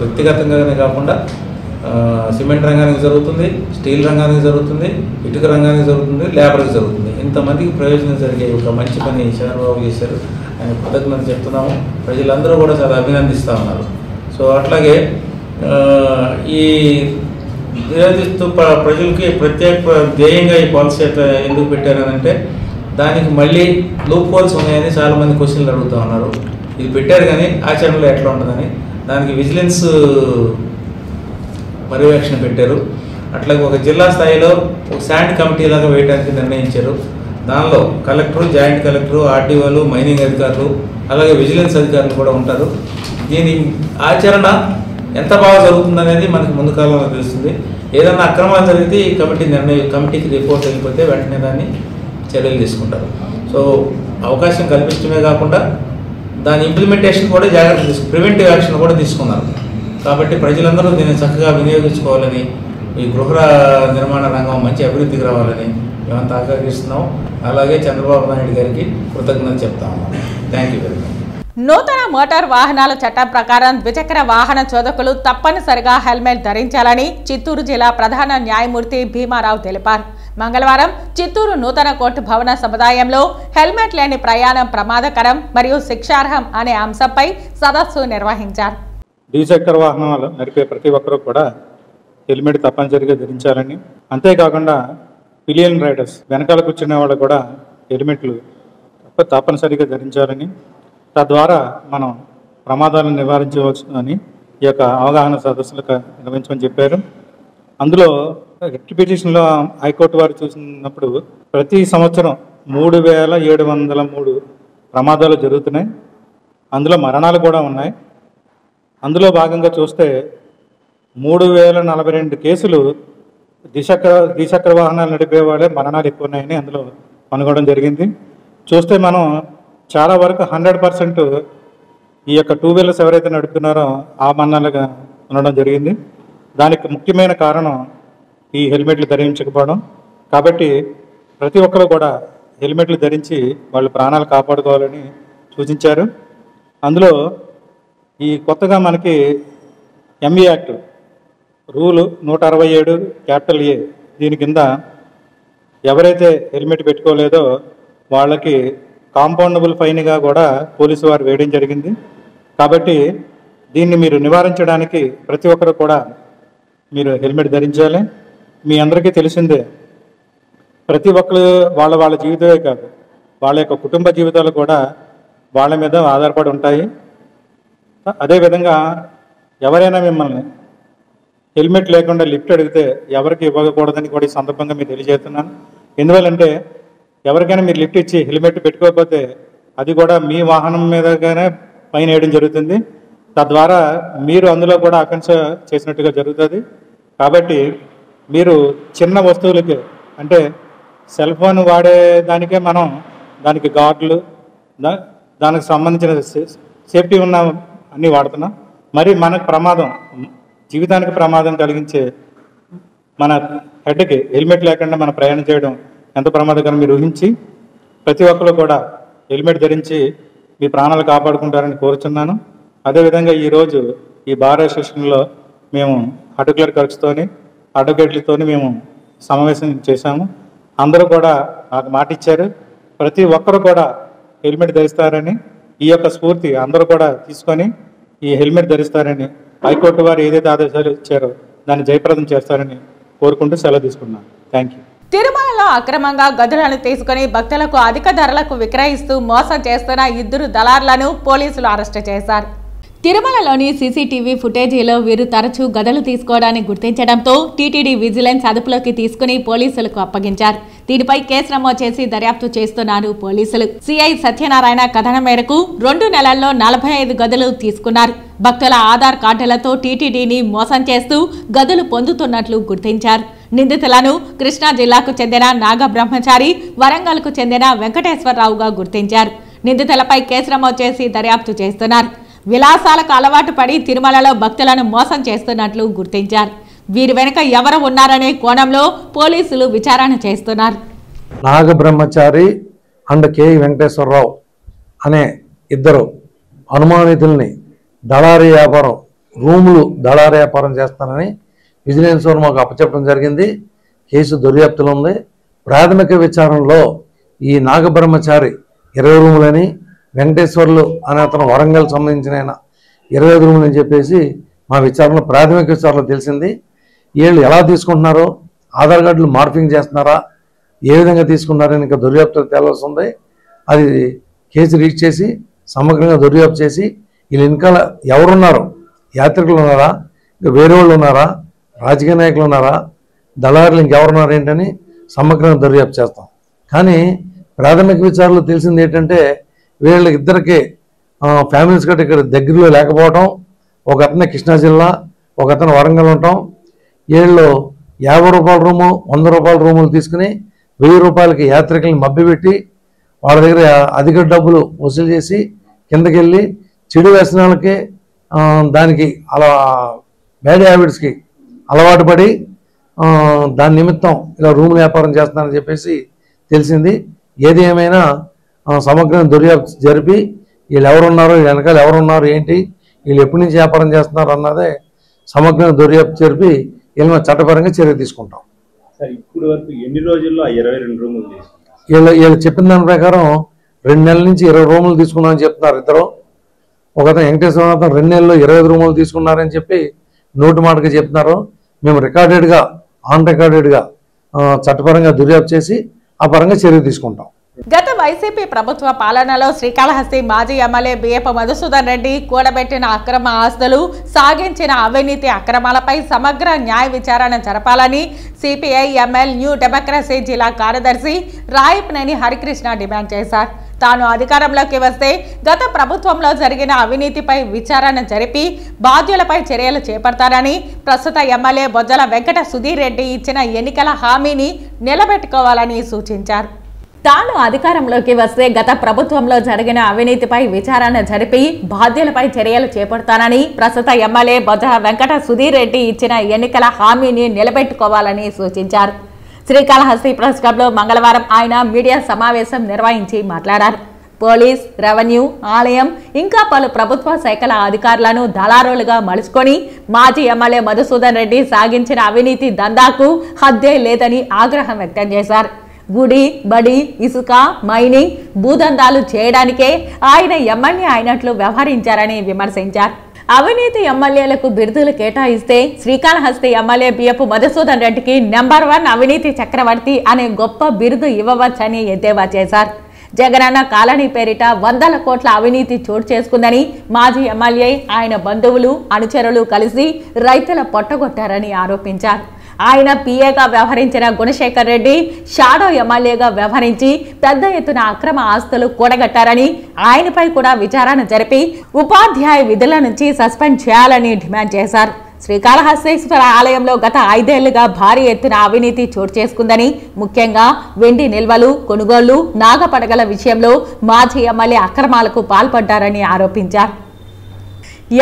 వ్యక్తిగతంగానే కాకుండా సిమెంట్ రంగానికి జరుగుతుంది, స్టీల్ రంగానికి జరుగుతుంది, ఇటుక రంగానికి జరుగుతుంది, లేబర్కి జరుగుతుంది. ఇంతమందికి ప్రయోజనం జరిగే ఒక మంచి పని చంద్రబాబు చేశారు. ఆయన కృతజ్ఞత చెప్తున్నాము. ప్రజలందరూ కూడా చాలా అభినందిస్తూ ఉన్నారు. సో అట్లాగే ఈ నిరోధిస్తూ ప్రజలకి ప్రత్యేక ధ్యేయంగా ఈ పాలసీ ఎందుకు పెట్టారనంటే దానికి మళ్ళీ లూప్ హోల్స్ ఉన్నాయని చాలామంది క్వశ్చన్లు అడుగుతూ ఉన్నారు. ఇది పెట్టారు కానీ ఆచరణలో ఎట్లా ఉంటుందని దానికి విజిలెన్స్ పర్యవేక్షణ పెట్టారు. అట్లాగే ఒక జిల్లా స్థాయిలో ఒక శాండ్ కమిటీ లాగా వేయడానికి నిర్ణయించారు. దానిలో కలెక్టరు, జాయింట్ కలెక్టరు, ఆర్డీఓలు, మైనింగ్ అధికారులు, అలాగే విజిలెన్స్ అధికారులు కూడా ఉంటారు. దీని ఆచరణ ఎంత బాగా జరుగుతుందనేది మనకి ముందు కాలంలో తెలుస్తుంది. ఏదైనా అక్రమాలు జరిగితే ఈ కమిటీకి రిపోర్ట్ వెళ్ళిపోతే వెంటనే దాన్ని చర్యలు తీసుకుంటారు. సో అవకాశం కల్పించడమే కాకుండా దాని ఇంప్లిమెంటేషన్ కూడా జాగ్రత్త ప్రివెంటివ్ యాక్షన్ కూడా తీసుకున్నారు. కాబట్టి ప్రజలందరూ దీన్ని చక్కగా వినియోగించుకోవాలని, ఈ గృహ నిర్మాణ రంగం మంచి అభివృద్ధికి రావాలని మేమంతా ఆకాంక్షిస్తున్నాం. అలాగే చంద్రబాబు నాయుడు గారికి కృతజ్ఞతలు చెప్తా ఉన్నాం. Thank you very much. నూతన మోటార్ వాహనాల చట్టం ప్రకారం ద్విచక్ర వాహన చోదకులు తప్పనిసరిగా హెల్మెట్ ధరించాలని చిత్తూరు జిల్లా ప్రధాన న్యాయమూర్తి భీమారావు తెలిపారు. మంగళవారం చిత్తూరు నూతన కోర్టు భవన సముదాయంలో హెల్మెట్ లేని ప్రయాణం ప్రమాదకరం మరియు శిక్షార్హం అనే అంశంపై సదస్సు నిర్వహించారు. ద్విచక్ర వాహనాలు నడిపే ప్రతి ఒక్కరూ కూడా హెల్మెట్ తప్పనిసరిగా ధరించాలని, అంతేకాకుండా పిలియన్ రైడర్స్ వెనకాల కూర్చునే వాళ్ళు కూడా హెల్మెట్లు తప్పనిసరిగా ధరించాలని, తద్వారా మనం ప్రమాదాలను నివారించవచ్చునని ఈ యొక్క అవగాహన సదస్సులకు నిర్వహించమని చెప్పారు. అందులో రిట్ పిటిషన్లో హైకోర్టు వారు చూసినప్పుడు ప్రతి సంవత్సరం 3703 ప్రమాదాలు జరుగుతున్నాయి. అందులో మరణాలు కూడా ఉన్నాయి. అందులో భాగంగా చూస్తే 3042 కేసులు ద్విచక్ర వాహనాలు నడిపే వాళ్ళే మరణాలు ఎక్కువ ఉన్నాయని అందులో కనుగొనడం జరిగింది. చూస్తే మనం చాలా వరకు 100% ఈ యొక్క 2 వీలర్స్ ఎవరైతే నడుపుతున్నారో ఆ మరణాలుగా ఉండడం జరిగింది. దానికి ముఖ్యమైన కారణం ఈ హెల్మెట్లు ధరించకపోవడం. కాబట్టి ప్రతి ఒక్కరు కూడా హెల్మెట్లు ధరించి వాళ్ళ ప్రాణాలు కాపాడుకోవాలని సూచించారు. అందులో ఈ కొత్తగా మనకి ME act rule 167 capital A దీని కింద ఎవరైతే హెల్మెట్ పెట్టుకోలేదో వాళ్ళకి కాంపౌండబుల్ ఫైన్గా కూడా పోలీసు వారు వేయడం జరిగింది. కాబట్టి దీన్ని మీరు నివారించడానికి ప్రతి ఒక్కరు కూడా మీరు హెల్మెట్ ధరించాలి. మీ అందరికీ తెలిసిందే ప్రతి ఒక్కరు వాళ్ళ జీవితమే కాదు, వాళ్ళ యొక్క కుటుంబ జీవితాలు కూడా వాళ్ళ మీద ఆధారపడి ఉంటాయి. అదేవిధంగా ఎవరైనా మిమ్మల్ని హెల్మెట్ లేకుండా లిఫ్ట్ అడిగితే ఎవరికి ఇవ్వకూడదని కూడా ఈ సందర్భంగా మీకు తెలియజేస్తున్నాను. ఎందువల్లంటే ఎవరికైనా మీరు లిఫ్ట్ ఇచ్చి హెల్మెట్ పెట్టుకోకపోతే అది కూడా మీ వాహనం మీదగానే ఫైన్ వేయడం జరుగుతుంది. తద్వారా మీరు అందులో కూడా అఫెన్స్ చేసినట్టుగా జరుగుతుంది. కాబట్టి మీరు చిన్న వస్తువులకి అంటే సెల్ ఫోన్ వాడే దానికే మనం దానికి గార్డులు దానికి సంబంధించిన సేఫ్టీ ఉన్న అన్నీ వాడుతున్నాం. మరి మనకు ప్రమాదం, జీవితానికి ప్రమాదం కలిగించే మన హెడ్కి హెల్మెట్ లేకుండా మనం ప్రయాణం చేయడం ఎంత ప్రమాదకరం మీరు ఊహించి ప్రతి ఒక్కరు కూడా హెల్మెట్ ధరించి మీ ప్రాణాలు కాపాడుకుంటారని కోరుచున్నాను. అదేవిధంగా ఈరోజు ఈ బార్ అసోసియేషన్లో మేము పర్టికులర్ ఖర్చుతోని అడ్వకేట్లతోని మేము సమావేశం చేశాము. అందరూ కూడా నాకు మాట ఇచ్చారు, ప్రతి ఒక్కరు కూడా హెల్మెట్ ధరిస్తారని. ఈ యొక్క స్ఫూర్తి అందరూ కూడా తీసుకొని ఈ హెల్మెట్ ధరిస్తారని, హైకోర్టు వారు ఏదైతే ఆదేశాలు ఇచ్చారో దాన్ని జయప్రదం చేస్తారని కోరుకుంటూ సెలవు తీసుకున్నాను. Thank you. తిరుమలలో అక్రమంగా గదులను తీసుకుని భక్తులకు అధిక ధరలకు విక్రయిస్తూ మోసం చేస్తున్న 2 దళారులను పోలీసులు అరెస్టు చేశారు. తిరుమలలోని సీసీటీవీ ఫుటేజీలో వీరు తరచూ గదులు తీసుకోవడాన్ని గుర్తించడంతో టీటీడీ విజిలెన్స్ అదుపులోకి తీసుకుని పోలీసులకు అప్పగించారు. దీనిపై కేసు నమోదు చేసి దర్యాప్తు చేస్తున్నారు పోలీసులు. సిఐ సత్యనారాయణ కథనం మేరకు 2 నెలల్లో 45 గదులు తీసుకున్నారు. భక్తుల ఆధార్ కార్డులతో టీటీడీని మోసం చేస్తూ గదులు పొందుతున్నట్లు గుర్తించారు. నిందితులను కృష్ణా జిల్లాకు చెందిన నాగబ్రహ్మచారి, వరంగల్కు చెందిన వెంకటేశ్వరరావుగా గుర్తించారు. నిందితులపై కేసు నమోదు చేసి దర్యాప్తు చేస్తున్నారు. విలాసాలకు అలవాటు పడి తిరుమలలో భక్తులను మోసం చేస్తున్నట్లు గుర్తించారు. వీరి వెనుక ఎవరు ఉన్నారనే కోణంలో పోలీసులు విచారణ చేస్తున్నారు. నాగబ్రహ్మచారి అండ్ కె వెంకటేశ్వరరావు అనే 2 అనుమానితుల్ని దళారీ వ్యాపారం, రూములు దళారీ వ్యాపారం చేస్తానని విజిలెన్స్ వారు మాకు అప్పచెప్పడం జరిగింది. కేసు దర్యాప్తులో ఉంది. ప్రాథమిక విచారణలో ఈ నాగబ్రహ్మచారి 20 రూములని, వెంకటేశ్వర్లు అనే అతను వరంగల్ సంబంధించిన 25 రూములు అని చెప్పేసి మా విచారణలో ప్రాథమిక విచారణలో తెలిసింది. వీళ్ళు ఎలా తీసుకుంటున్నారో, ఆధార్ కార్డులు మార్పింగ్ చేస్తున్నారా, ఏ విధంగా తీసుకున్నారని ఇంకా దర్యాప్తు తేలాల్సి ఉంది. అది కేసు రీచ్ చేసి సమగ్రంగా దర్యాప్తు చేసి వీళ్ళు వెనకాల ఎవరున్నారో, యాత్రికులు ఉన్నారా, ఇంకా వేరే వాళ్ళు ఉన్నారా, రాజకీయ నాయకులు ఉన్నారా, దళారులు ఇంకెవరున్నారు ఏంటని సమగ్రంగా దర్యాప్తు చేస్తాం. కానీ ప్రాథమిక విచారణలో తెలిసింది ఏంటంటే వీళ్ళిద్దరికీ ఫ్యామిలీస్ గట్రా ఇక్కడ దగ్గరలో లేకపోవటం, ఒక అతను కృష్ణా జిల్లా, ఒక అతను వరంగల్ ఉంటాం. వీళ్ళు 50 రూపాయల రూము, 100 రూపాయల రూములు తీసుకుని 1000 రూపాయలకి యాత్రికుల్ని మభ్యపెట్టి వాళ్ళ దగ్గర అధిక డబ్బులు వసూలు చేసి కిందకి వెళ్ళి చెడు వ్యసనాలకి దానికి అలా బ్యాడ్ హ్యాబిట్స్కి అలవాటు పడి దాని నిమిత్తం ఇలా రూములు వ్యాపారం చేస్తున్నారని చెప్పేసి తెలిసింది. ఏది ఏమైనా సమగ్రంగా దర్యాప్తు జరిపి వీళ్ళు ఎవరున్నారు, వీళ్ళ వెనకాల ఎవరున్నారు, ఏంటి, వీళ్ళు ఎప్పటి నుంచి వ్యాపారం చేస్తున్నారు అన్నదే సమగ్రంగా దర్యాప్తు జరిపి వీళ్ళ చట్టపరంగా చర్య తీసుకుంటాం. ఇప్పుడు వరకు ఎన్ని రోజుల్లో 22 రూములు వీళ్ళు చెప్పిన దాని ప్రకారం 2 నెలల నుంచి 20 రూములు తీసుకున్నామని చెప్తున్నారు ఇద్దరు. ఒకతను వెంకటేశ్వర అతను 2 నెలల్లో 25 రూములు తీసుకున్నారని చెప్పి నోటి మాటగా చెప్తున్నారు. మేము రికార్డెడ్గా, ఆన్ రికార్డెడ్గా చట్టపరంగా దర్యాప్తు చేసి ఆ పరంగా చర్య తీసుకుంటాం. గత వైసీపీ ప్రభుత్వ పాలనలో శ్రీకాళహస్తి మాజీ ఎమ్మెల్యే బియ్యపు మధుసూదన్ రెడ్డి కూడబెట్టిన అక్రమ ఆస్తులు, సాగించిన అవినీతి అక్రమాలపై సమగ్ర న్యాయ విచారణ జరపాలని సిపిఐ ఎంఎల్ న్యూ డెమోక్రసీ జిల్లా కార్యదర్శి రాయపనేని హరికృష్ణ డిమాండ్ చేశారు. తాను అధికారంలోకి వస్తే గత ప్రభుత్వంలో జరిగిన అవినీతిపై విచారణ జరిపి బాధ్యులపై చర్యలు చేపడతారని, ప్రస్తుత ఎమ్మెల్యే బొజ్జల వెంకట సుధీర్ రెడ్డి ఇచ్చిన ఎన్నికల హామీని నిలబెట్టుకోవాలని సూచించారు. తాను అధికారంలోకి వస్తే గత ప్రభుత్వంలో జరిగిన అవినీతిపై విచారణ జరిపి బాధ్యులపై చర్యలు చేపడతానని, ప్రస్తుత ఎమ్మెల్యే బొజ్జల వెంకట సుధీర్ రెడ్డి ఇచ్చిన ఎన్నికల హామీని నిలబెట్టుకోవాలని సూచించారు. శ్రీకాళహస్తి ప్రెస్ క్లబ్లో మంగళవారం ఆయన మీడియా సమావేశం నిర్వహించి మాట్లాడారు. పోలీస్, రెవెన్యూ, ఆలయం ఇంకా పలు ప్రభుత్వ శాఖల అధికారులను దళారులుగా మలుచుకొని మాజీ ఎమ్మెల్యే మధుసూదన్ రెడ్డి సాగించిన అవినీతి దందాకు హద్దే లేదని ఆగ్రహం వ్యక్తం చేశారు. గుడి, బడి, ఇసుక, మైనింగ్, భూదందాలు చేయడానికే ఆయన ఎమ్మెల్యే అయినట్లు వ్యవహరించారని విమర్శించారు. అవినీతి ఎమ్మెల్యేలకు బిరుదులు కేటాయిస్తే శ్రీకాళహస్తి ఎమ్మెల్యే బియ్యపు మధుసూదన్ రెడ్డికి నెంబర్ 1 అవినీతి చక్రవర్తి అనే గొప్ప బిరుదు ఇవ్వవచ్చని ఎద్దేవా చేశారు. జగనన్న కాలనీ పేరిట వందల కోట్ల అవినీతి చోటు చేసుకుందని మాజీ ఎమ్మెల్యే ఆయన బంధువులు అనుచరులు కలిసి రైతుల పొట్టగొట్టారని ఆరోపించారు. ఆయన పిఏగా వ్యవహరించిన గుణశేఖర్ రెడ్డి షాడో ఎమ్మెల్యేగా వ్యవహరించి పెద్ద ఎత్తున అక్రమ ఆస్తులు కూడగట్టారని ఆయనపై కూడా విచారణ జరిపి ఉపాధ్యాయ విధుల నుంచి సస్పెండ్ చేయాలని డిమాండ్ చేశారు. శ్రీకాళహస్తీశ్వర ఆలయంలో గత 5 ఏళ్లుగా భారీ ఎత్తున అవినీతి చోటు చేసుకుందని, ముఖ్యంగా వెండి నిల్వలు, కొనుగోళ్లు, నాగపడగల విషయంలో మాజీ ఎమ్మెల్యే అక్రమాలకు పాల్పడ్డారని ఆరోపించారు.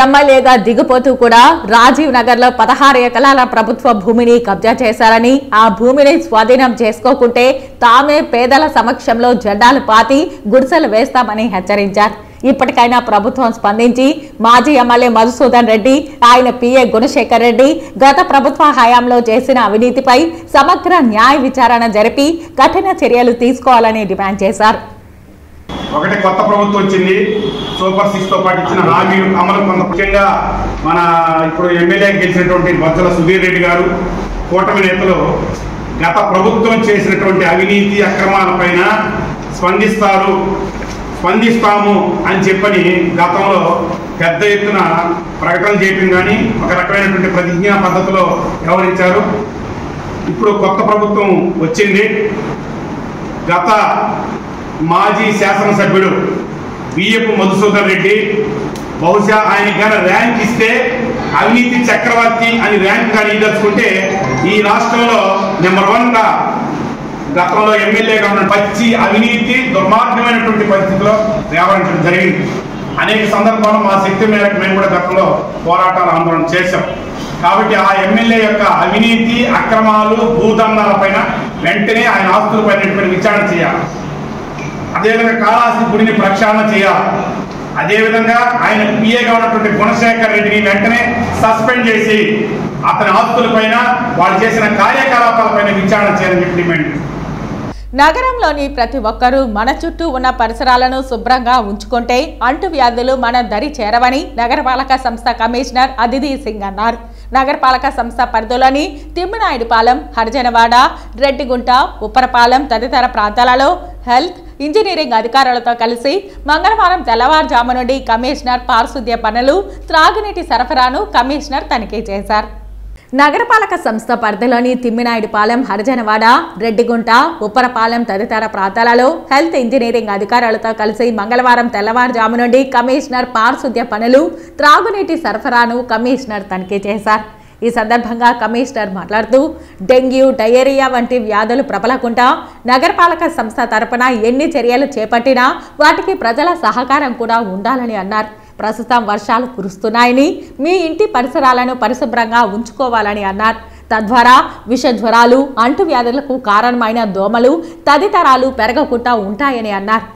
ఎమ్మెల్యేగా దిగిపోతూ కూడా రాజీవ్ నగర్ లో 16 ఎకరాల ప్రభుత్వ భూమిని కబ్జా చేశారని, ఆ భూమిని స్వాధీనం చేసుకోకుంటే తామే పేదల సమక్షంలో జెండాలు పాతి గుడిసెలు వేస్తామని హెచ్చరించారు. ఇప్పటికైనా ప్రభుత్వం స్పందించి మాజీ ఎమ్మెల్యే మధుసూదన్ రెడ్డి, ఆయన పిఏ గుణశేఖర్ రెడ్డి గత ప్రభుత్వ హయాంలో చేసిన అవినీతిపై సమగ్ర న్యాయ విచారణ జరిపి కఠిన చర్యలు తీసుకోవాలని డిమాండ్ చేశారు. ఒకటి కొత్త ప్రభుత్వం వచ్చింది, సూపర్ 6 తో పాటు ఇచ్చిన హామీలు అమలు కొంత ముఖ్యంగా మన ఇప్పుడు ఎమ్మెల్యే గెలిచినటువంటి బొజ్జల సుధీర్ రెడ్డి గారు, కూటమి నేతలు గత ప్రభుత్వం చేసినటువంటి అవినీతి అక్రమాలపైన స్పందిస్తాము అని చెప్పని గతంలో పెద్ద ఎత్తున ప్రకటన చేయటం కానీ ఒక రకమైనటువంటి ప్రతిజ్ఞా పద్ధతిలో వ్యవహరించారు. ఇప్పుడు కొత్త ప్రభుత్వం వచ్చింది. గత మాజీ శాసనసభ్యుడు బియ్యపు మధుసూదన్ రెడ్డి బహుశా ఆయనకి కానీ ర్యాంక్ ఇస్తే అవినీతి చక్రవర్తి అని ర్యాంక్ కానీ ఇదలుచుకుంటే ఈ రాష్ట్రంలో నెంబర్ 1గా గతంలో ఎమ్మెల్యేగా ఉన్న పచ్చి అవినీతి దుర్మార్గమైనటువంటి పరిస్థితిలో వ్యవహరించడం జరిగింది. అనేక సందర్భాల్లో మా శక్తి మేరకు మేము కూడా గతంలో పోరాటాలు ఆందోళన చేశాం. కాబట్టి ఆ ఎమ్మెల్యే యొక్క అవినీతి అక్రమాలు భూదందాలపైన వెంటనే ఆయన ఆస్తులపైన విచారణ చేయాలి. అదేవిధంగా కాళహస్తి గుడిని ప్రక్షాళన చేయాలి. అదేవిధంగా ఆయన పిఏగా ఉన్నటువంటి గుణశేఖర్ రెడ్డిని వెంటనే సస్పెండ్ చేసి అతని ఆస్తులపైన వాళ్ళు చేసిన కార్యకలాపాలపైన విచారణ చేయాలని చెప్పి డిమాండ్. నగరంలోని ప్రతి ఒక్కరూ మన చుట్టూ ఉన్న పరిసరాలను శుభ్రంగా ఉంచుకుంటే అంటువ్యాధులు మన దరి చేరవని నగరపాలక సంస్థ కమిషనర్ అదితి సింగ్ అన్నారు. నగరపాలక సంస్థ పరిధిలోని తిమ్మినాయుడుపాలెం, హరిజనవాడ, రెడ్డిగుంట, ఉప్పరపాలెం తదితర ప్రాంతాలలో హెల్త్, ఇంజనీరింగ్ అధికారులతో కలిసి మంగళవారం తెల్లవారుజాము నుండి కమిషనర్ పారిశుద్ధ్య పనులు, త్రాగునీటి సరఫరాను కమిషనర్ తనిఖీ చేశారు. నగరపాలక సంస్థ పరిధిలోని తిమ్మినాయుడుపాలెం, హరిజనవాడ, రెడ్డిగుంట, ఉప్పరపాలెం తదితర ప్రాంతాలలో హెల్త్, ఇంజనీరింగ్ అధికారులతో కలిసి మంగళవారం తెల్లవారుజాము నుండి కమిషనర్ పారిశుద్ధ్య పనులు, త్రాగునీటి సరఫరాను కమిషనర్ తనిఖీ చేశారు. ఈ సందర్భంగా కమిషనర్ మాట్లాడుతూ డెంగ్యూ, డయేరియా వంటి వ్యాధులు ప్రబలకుండా నగరపాలక సంస్థ తరపున ఎన్ని చర్యలు చేపట్టినా వాటికి ప్రజల సహకారం కూడా ఉండాలని అన్నారు. ప్రస్తుతం వర్షాలు కురుస్తున్నాయని మీ ఇంటి పరిసరాలను పరిశుభ్రంగా ఉంచుకోవాలని అన్నారు. తద్వారా విష జ్వరాలు, అంటువ్యాధులకు కారణమైన దోమలు తదితరాలు పెరగకుండా ఉంటాయని అన్నారు.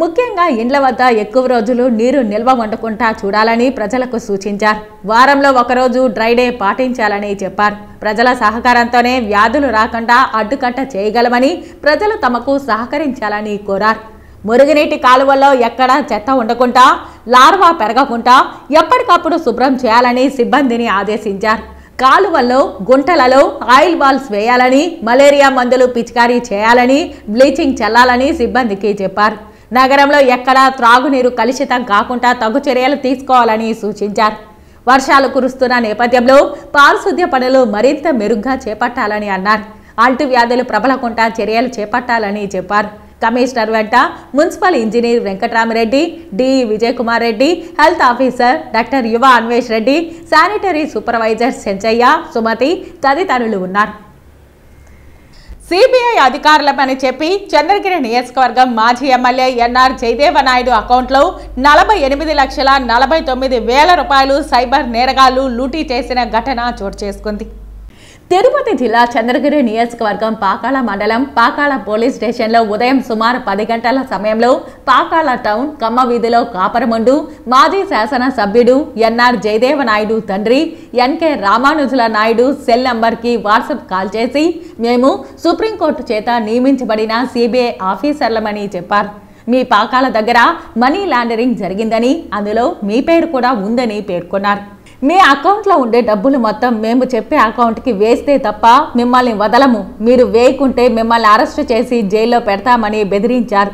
ముఖ్యంగా ఇండ్ల వద్ద ఎక్కువ రోజులు నీరు నిల్వ ఉండకుండా చూడాలని ప్రజలకు సూచించారు. వారంలో ఒకరోజు డ్రై డే పాటించాలని చెప్పారు. ప్రజల సహకారంతోనే వ్యాధులు రాకుండా అడ్డుకట్ట చేయగలమని ప్రజలు తమకు సహకరించాలని కోరారు. మురుగునీటి కాలువల్లో ఎక్కడా చెత్త ఉండకుండా, లార్వా పెరగకుండా ఎప్పటికప్పుడు శుభ్రం చేయాలని సిబ్బందిని ఆదేశించారు. కాలువల్లో, గుంటలలో ఆయిల్ బాల్స్ వేయాలని, మలేరియా మందులు పిచికారీ చేయాలని, బ్లీచింగ్ చల్లాలని సిబ్బందికి చెప్పారు. నగరంలో ఎక్కడా త్రాగునీరు కలుషితం కాకుండా తగు చర్యలు తీసుకోవాలని సూచించారు. వర్షాలు కురుస్తున్న నేపథ్యంలో పారిశుద్ధ్య పనులు మరింత మెరుగ్గా చేపట్టాలని అన్నారు. అంటువ్యాధులు ప్రబలకుండా చర్యలు చేపట్టాలని చెప్పారు. కమిషనర్ వెంట municipal engineer Venkataramareddy, DE Vijay Kumar Reddy, health officer doctor Yuva Anvesh Reddy, sanitary supervisor Senchaiah, Sumathi తదితరులు ఉన్నారు. సిబిఐ అధికారులమని చెప్పి చంద్రగిరి నియోజకవర్గం మాజీ ఎమ్మెల్యే ఎన్ఆర్ జయదేవనాయుడు అకౌంట్లో 48,49,000 రూపాయలు సైబర్ నేరగాళ్లు లూటీ చేసిన ఘటన చోటు చేసుకుంది. తిరుపతి జిల్లా చంద్రగిరి నియోజకవర్గం పాకాల మండలం పాకాల పోలీస్ స్టేషన్లో ఉదయం సుమారు 10 గంటల సమయంలో పాకాల టౌన్ కమ్మ వీధిలో కాపరమండు మాజీ శాసన సభ్యుడు ఎన్ఆర్ జయదేవనాయుడు తండ్రి ఎన్కే రామానుజుల నాయుడు సెల్ నంబర్కి వాట్సాప్ కాల్ చేసి మేము సుప్రీంకోర్టు చేత నియమించబడిన సిబిఐ ఆఫీసర్లమని చెప్పారు. మీ పాకాల దగ్గర మనీ లాండరింగ్ జరిగిందని, అందులో మీ పేరు కూడా ఉందని పేర్కొన్నారు. మీ అకౌంట్లో ఉండే డబ్బులు మొత్తం మేము చెప్పే అకౌంట్కి వేస్తే తప్ప మిమ్మల్ని వదలము, మీరు వేయకుంటే మిమ్మల్ని అరెస్టు చేసి జైల్లో పెడతామని బెదిరించారు.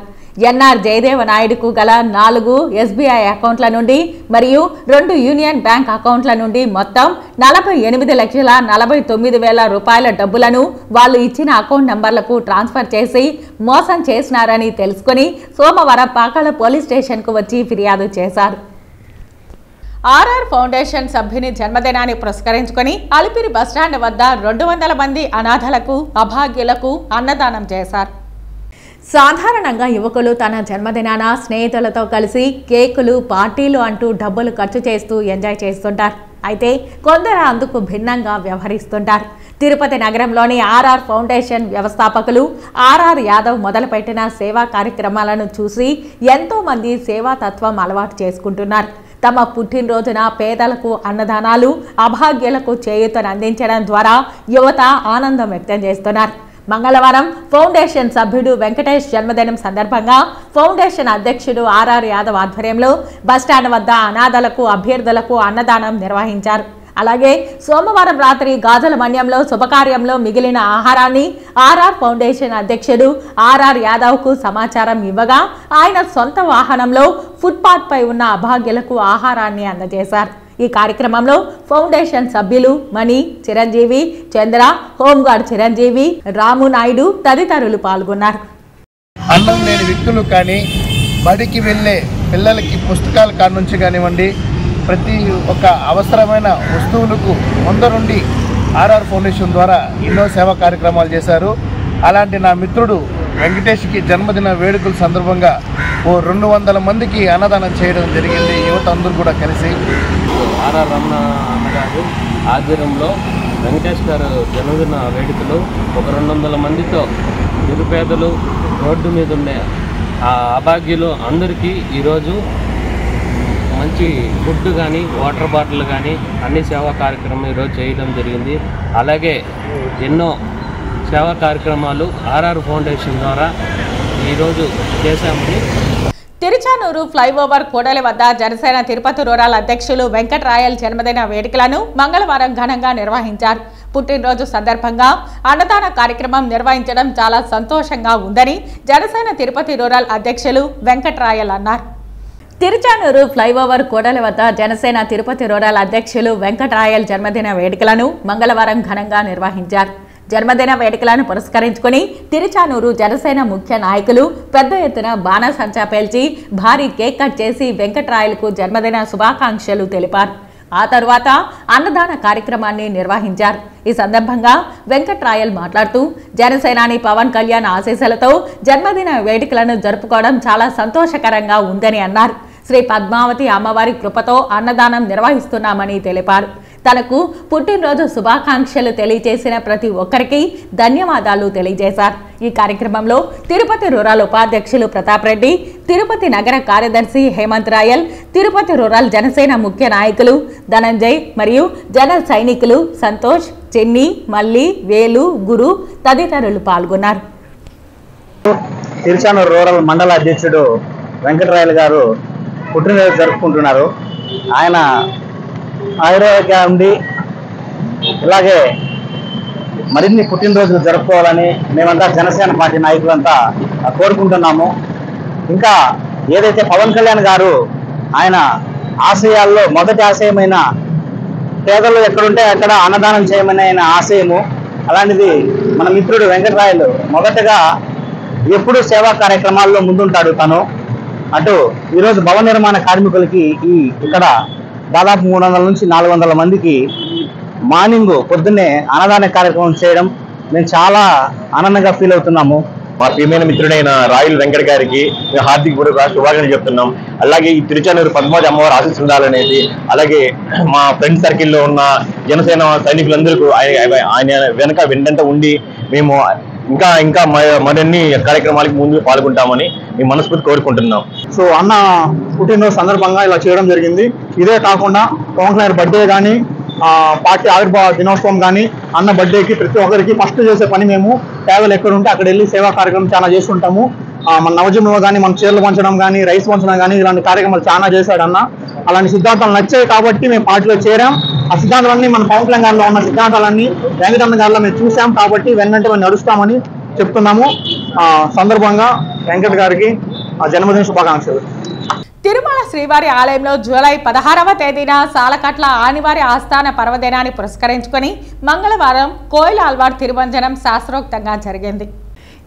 ఎన్ఆర్ జయదేవ నాయుడుకు గల 4 SBI అకౌంట్ల నుండి మరియు 2 యూనియన్ బ్యాంక్ అకౌంట్ల నుండి మొత్తం 48,49,000 రూపాయల డబ్బులను వాళ్ళు ఇచ్చిన అకౌంట్ నంబర్లకు ట్రాన్స్ఫర్ చేసి మోసం చేసినారని తెలుసుకుని సోమవారం పాకాల పోలీస్ స్టేషన్కు వచ్చి ఫిర్యాదు చేశారు. ఆర్ఆర్ ఫౌండేషన్ సభ్యుని జన్మదినాన్ని పురస్కరించుకొని అలిపిరి బస్టాండ్ వద్ద 200 మంది అనాథలకు, అభాగ్యులకు అన్నదానం చేశారు. సాధారణంగా యువకులు తన జన్మదినాన స్నేహితులతో కలిసి కేకులు, పార్టీలు అంటూ డబ్బులు ఖర్చు చేస్తూ ఎంజాయ్ చేస్తుంటారు. అయితే కొందరు అందుకు భిన్నంగా వ్యవహరిస్తుంటారు. తిరుపతి నగరంలోని ఆర్ఆర్ ఫౌండేషన్ వ్యవస్థాపకులు ఆర్ఆర్ యాదవ్ మొదలుపెట్టిన సేవా కార్యక్రమాలను చూసి ఎంతో మంది సేవాతత్వం అలవాటు చేసుకుంటున్నారు. తమ పుట్టినరోజున పేదలకు అన్నదానాలు, అభాగ్యులకు చేయూతను అందించడం ద్వారా యువత ఆనందం వ్యక్తం చేస్తున్నారు. మంగళవారం ఫౌండేషన్ సభ్యుడు వెంకటేష్ జన్మదినం సందర్భంగా ఫౌండేషన్ అధ్యక్షుడు ఆర్ఆర్ యాదవ్ ఆధ్వర్యంలో బస్టాండ్ వద్ద అనాథలకు, అభ్యర్థులకు అన్నదానం నిర్వహించారు. అలాగే సోమవారం రాత్రి గాజుల మన్యంలో శుభకార్యంలో మిగిలిన ఆహారాన్ని ఆర్ఆర్ ఫౌండేషన్ అధ్యక్షుడు ఆర్ఆర్ యాదవ్కు సమాచారం ఇవ్వగా ఆయన సొంత వాహనంలో ఫుట్పాత్ పై ఉన్న అభాగ్యులకు ఆహారాన్ని అందజేశారు. ఈ కార్యక్రమంలో ఫౌండేషన్ సభ్యులు మణి, చిరంజీవి, చంద్ర, హోంగార్డ్ చిరంజీవి, రాము నాయుడు తదితరులు పాల్గొన్నారు. అన్నం లేని వ్యక్తులు కానీ, బడికి వెళ్ళే పిల్లలకి పుస్తకాల కాడ నుంచి కానివ్వండి, ప్రతి ఒక్క అవసరమైన వస్తువులకు ముందరుండి ఆర్ఆర్ ఫౌండేషన్ ద్వారా ఎన్నో సేవా కార్యక్రమాలు చేశారు. అలాంటి నా మిత్రుడు వెంకటేష్కి జన్మదిన వేడుకల సందర్భంగా 200 మందికి అన్నదానం చేయడం జరిగింది. యువత అందరూ కూడా కలిసి ఆర్ఆర్ రమణ అన్నగారు ఆధ్వర్యంలో వెంకటేష్ గారు జన్మదిన వేడుకలు 200 మందితో నిరుపేదలు, రోడ్డు మీద ఉండే అభాగ్యులు అందరికీ ఈరోజు మంచి ఫుడ్ కానీ, వాటర్ బాటిల్ కానీ అన్ని సేవా కార్యక్రమం ఈరోజు చేయడం జరిగింది. అలాగే ఎన్నో సేవా కార్యక్రమాలు ఆర్ఆర్ ఫౌండేషన్ ద్వారా ఈరోజు చేశామని. తిరుచానూరు ఫ్లైఓవర్ కూడలి వద్ద జనసేన తిరుపతి రూరల్ అధ్యక్షులు వెంకట్రాయల్ జన్మదిన వేడుకలను మంగళవారం ఘనంగా నిర్వహించారు. పుట్టినరోజు సందర్భంగా అన్నదాన కార్యక్రమం నిర్వహించడం చాలా సంతోషంగా ఉందని జనసేన తిరుపతి రూరల్ అధ్యక్షులు వెంకట్రాయల్ అన్నారు. తిరుచానూరు ఫ్లైఓవర్ కూడలి వద్ద జనసేన తిరుపతి రూరల్ అధ్యక్షులు వెంకట్రాయల్ జన్మదిన వేడుకలను మంగళవారం ఘనంగా నిర్వహించారు. జన్మదిన వేడుకలను పురస్కరించుకుని తిరుచానూరు జనసేన ముఖ్య నాయకులు పెద్ద ఎత్తున బాణసంచా పేల్చి భారీ కేక్ కట్ చేసి వెంకట్రాయల్కు జన్మదిన శుభాకాంక్షలు తెలిపారు. ఆ తరువాత అన్నదాన కార్యక్రమాన్ని నిర్వహించారు. ఈ సందర్భంగా వెంకట్రాయల్ మాట్లాడుతూ జనసేనాని పవన్ కళ్యాణ్ ఆశీస్సులతో జన్మదిన వేడుకలను జరుపుకోవడం చాలా సంతోషకరంగా ఉందని అన్నారు. శ్రీ పద్మావతి అమ్మవారి కృపతో అన్నదానం నిర్వహిస్తున్నామని తెలిపారు. తనకు పుట్టినరోజు శుభాకాంక్షలు తెలియజేసిన ప్రతి ఒక్కరికి ధన్యవాదాలు తెలియజేశారు. ఈ కార్యక్రమంలో తిరుపతి రూరల్ ఉపాధ్యక్షులు ప్రతాప్ రెడ్డి, తిరుపతి నగర కార్యదర్శి హేమంత్ రాయల్, తిరుపతి రూరల్ జనసేన ముఖ్య నాయకులు ధనంజయ్ మరియు జన సైనికులు సంతోష్, చెన్ని, మల్లి, వేలు, గురు తదితరులు పాల్గొన్నారు. తిరుచానూరు రూరల్ మండల అధ్యక్షుడు వెంకట్రాయల్ గారు పుట్టినరోజు జరుపుకుంటున్నారు. ఆయన ఆయుర్వేదంగా ఉండి ఇలాగే మరిన్ని పుట్టినరోజులు జరుపుకోవాలని మేమంతా జనసేన పార్టీ నాయకులంతా కోరుకుంటున్నాము. ఇంకా ఏదైతే పవన్ కళ్యాణ్ గారు ఆయన ఆశయాల్లో మొదటి ఆశయమైన పేదలు ఎక్కడుంటే అక్కడ అన్నదానం చేయమని ఆయన ఆశయము. అలాంటిది మన మిత్రుడు వెంకట్రాయలు మొదటగా ఎప్పుడు సేవా కార్యక్రమాల్లో ముందుంటాడు తను. అటు ఈరోజు భవన నిర్మాణ కార్మికులకి ఇక్కడ దాదాపు 300 నుంచి 400 మందికి మార్నింగ్ పొద్దున్నే అన్నదాన కార్యక్రమం చేయడం మేము చాలా ఆనందంగా ఫీల్ అవుతున్నాము. మా ప్రియమైన మిత్రుడైన రాయల్ వెంకట గారికి మేము హార్దిక శుభాకాంక్షలు చెప్తున్నాం. అలాగే ఈ తిరుచానూరు పద్మావతి అమ్మవారి ఆశీస్సులు ఉండాలనేది, అలాగే మా ఫ్రెండ్ సర్కిల్లో ఉన్న జనసేన సైనికులందరికీ ఆయన వెనక వెంటంట ఉండి మేము ఇంకా ఇంకా మరిన్ని కార్యక్రమాలకు ముందు పాల్గొంటామని మేము మనస్ఫూర్తి కోరుకుంటున్నాం. సో అన్న పుట్టినరోజు సందర్భంగా ఇలా చేయడం జరిగింది. ఇదే కాకుండా పవన్ కళ్యాణ్ బర్త్డే కానీ, పార్టీ ఆవిర్భావ దినోత్సవం కానీ, అన్న బర్త్డేకి ప్రతి ఒక్కరికి ఫస్ట్ చేసే పని మేము పేదలు ఎక్కడుంటే అక్కడ వెళ్ళి సేవా కార్యక్రమం చాలా చేస్తుంటాము. మన నవజీవనంలో కానీ మన చీరలు పంచడం కానీ రైస్ పంచడం కానీ ఇలాంటి కార్యక్రమాలు చాలా చేశాడు అన్న. అలాంటి సిద్ధాంతాలు నచ్చాయి కాబట్టి మేము పార్టీలో చేరాం. ఆ సిద్ధాంతాలన్నీ మన పవన్ కళ్యాణ్ గారిలో ఉన్న సిద్ధాంతాలన్నీ వెంకటరమణ గారిలో మేము చూసాం కాబట్టి వెన్నంటే మేము నడుస్తామని చెప్తున్నాము. సందర్భంగా వెంకట గారికి జన్మదిన శుభాకాంక్షలు. తిరుమల శ్రీవారి ఆలయంలో జూలై 16వ తేదీన సాలకట్ల ఆనివారి ఆస్థాన పర్వదినాన్ని పురస్కరించుకొని మంగళవారం కోయిల ఆల్వార్ తిరుమంజనం శాస్త్రోక్తంగా జరిగింది.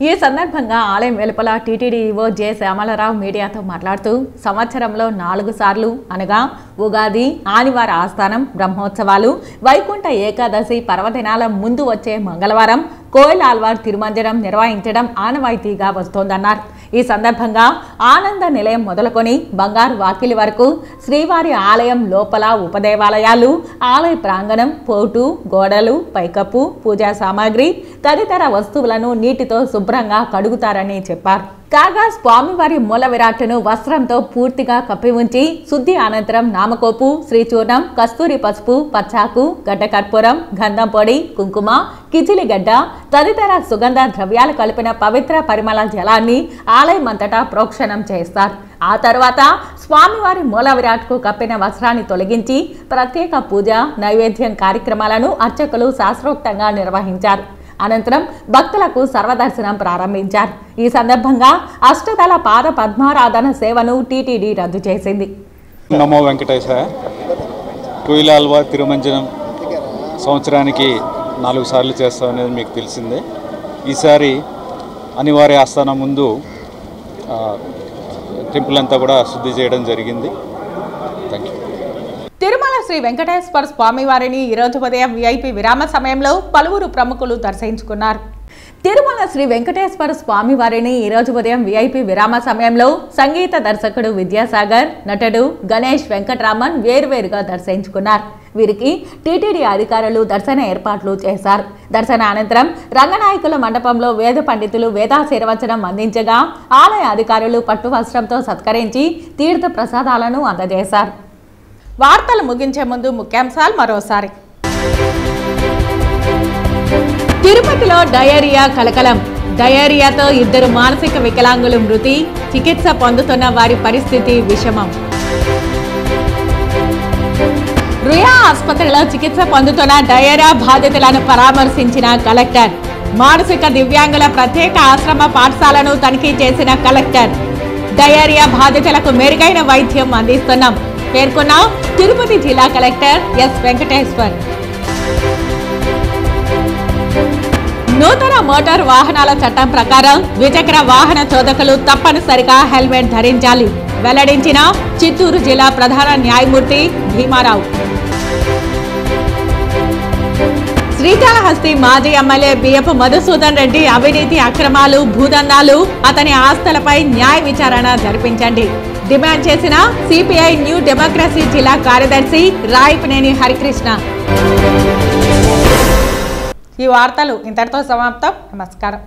ఈ సందర్భంగా ఆలయం వెలుపల టీటీడీ ఈవో జె శ్యామలరావు మీడియాతో మాట్లాడుతూ సంవత్సరంలో 4 సార్లు అనగా ఉగాది, ఆనివార ఆస్థానం, బ్రహ్మోత్సవాలు, వైకుంఠ ఏకాదశి పర్వదినాల ముందు వచ్చే మంగళవారం కోయిల ఆల్వార్ తిరుమంజనం నిర్వహించడం ఆనవాయితీగా వస్తోందన్నారు. ఈ సందర్భంగా ఆనంద నిలయం మొదలుకొని బంగారు వాకిలి వరకు శ్రీవారి ఆలయం లోపల ఉపదేవాలయాలు, ఆలయ ప్రాంగణం, పోటు, గోడలు, పైకప్పు, పూజా సామాగ్రి తదితర వస్తువులను నీటితో శుభ్రంగా కడుగుతారని చెప్పారు. కాగా స్వామివారి మూల విరాట్ను వస్త్రంతో పూర్తిగా కప్పి ఉంచి శుద్ధి అనంతరం నామకోపు, శ్రీచూర్ణం, కస్తూరి పసుపు, పచ్చాకు, గడ్డ కర్పూరం, గంధం పొడి, కుంకుమ, కిచిలిగడ్డ తదితర సుగంధ ద్రవ్యాలు కలిపిన పవిత్ర పరిమళ జలాన్ని ఆలయమంతటా ప్రోక్షణం చేస్తారు. ఆ తర్వాత స్వామివారి మూల విరాట్కు కప్పిన వస్త్రాన్ని తొలగించి ప్రత్యేక పూజ, నైవేద్యం కార్యక్రమాలను అర్చకులు శాస్త్రోక్తంగా నిర్వహించారు. అనంతరం భక్తులకు సర్వదర్శనం ప్రారంభించారు. ఈ సందర్భంగా అష్టదళ పాద పద్మారాధన సేవను టీటీడీ రద్దు చేసింది. నమో వెంకటేశాయ. కోయిల ఆల్వార్ తిరుమంజనం సంవత్సరానికి 4 సార్లు చేస్తామనేది మీకు తెలిసిందే. ఈసారి అనివార్య ఆస్థానం ముందు టెంపుల్ అంతా కూడా శుద్ధి చేయడం జరిగింది. Thank you. తిరుమల శ్రీ వెంకటేశ్వర స్వామివారిని ఈరోజు ఉదయం విఐపి విరామ సమయంలో పలువురు ప్రముఖులు దర్శించుకున్నారు. తిరుమల శ్రీ వెంకటేశ్వర స్వామివారిని ఈరోజు ఉదయం విఐపి విరామ సమయంలో సంగీత దర్శకుడు విద్యాసాగర్, నటుడు గణేష్ వెంకటరామన్ వేరువేరుగా దర్శించుకున్నారు. వీరికి టీటీడీ అధికారులు దర్శన ఏర్పాట్లు చేశారు. దర్శన అనంతరం రంగనాయకుల మండపంలో వేద పండితులు వేదాశీర్వచనం అందించగా ఆలయ అధికారులు పట్టు వస్త్రంతో సత్కరించి తీర్థ ప్రసాదాలను అందజేశారు. వార్తలు ముగించే ముందు ముఖ్యాంశాలు మరోసారి. తిరుపతిలో డయేరియా కలకలం. డయేరియాతో 2 మానసిక వికలాంగులు మృతి. చికిత్స పొందుతున్న వారి పరిస్థితి విషమం. రుయా ఆసుపత్రిలో చికిత్స పొందుతున్న డయేరియా బాధితులను పరామర్శించిన కలెక్టర్. మానసిక దివ్యాంగుల ప్రత్యేక ఆశ్రమ పాఠశాలను తనిఖీ చేసిన కలెక్టర్. డయేరియా బాధితులకు మెరుగైన వైద్యం అందిస్తున్నాం పేర్కొన్న తిరుపతి జిల్లా కలెక్టర్ ఎస్ వెంకటేశ్వర్. నూతన మోటార్ వాహనాల చట్టం ప్రకారం ద్విచక్ర వాహన చోదకులు తప్పనిసరిగా హెల్మెట్ ధరించాలి వెల్లడించిన చిత్తూరు జిల్లా ప్రధాన న్యాయమూర్తి భీమారావు. శ్రీకాళహస్తి మాజీ ఎమ్మెల్యే బియ్యపు మధుసూదన్ రెడ్డి అవినీతి అక్రమాలు, భూదందాలు, అతని ఆస్తులపై న్యాయ విచారణ జరిపించండి డిమాండ్ చేసిన సిపిఐ న్యూ డెమోక్రసీ జిల్లా కార్యదర్శి రాయపనేని హరికృష్ణ. ఈ వార్తలు ఇంతటితో సమాప్తం. నమస్కారం.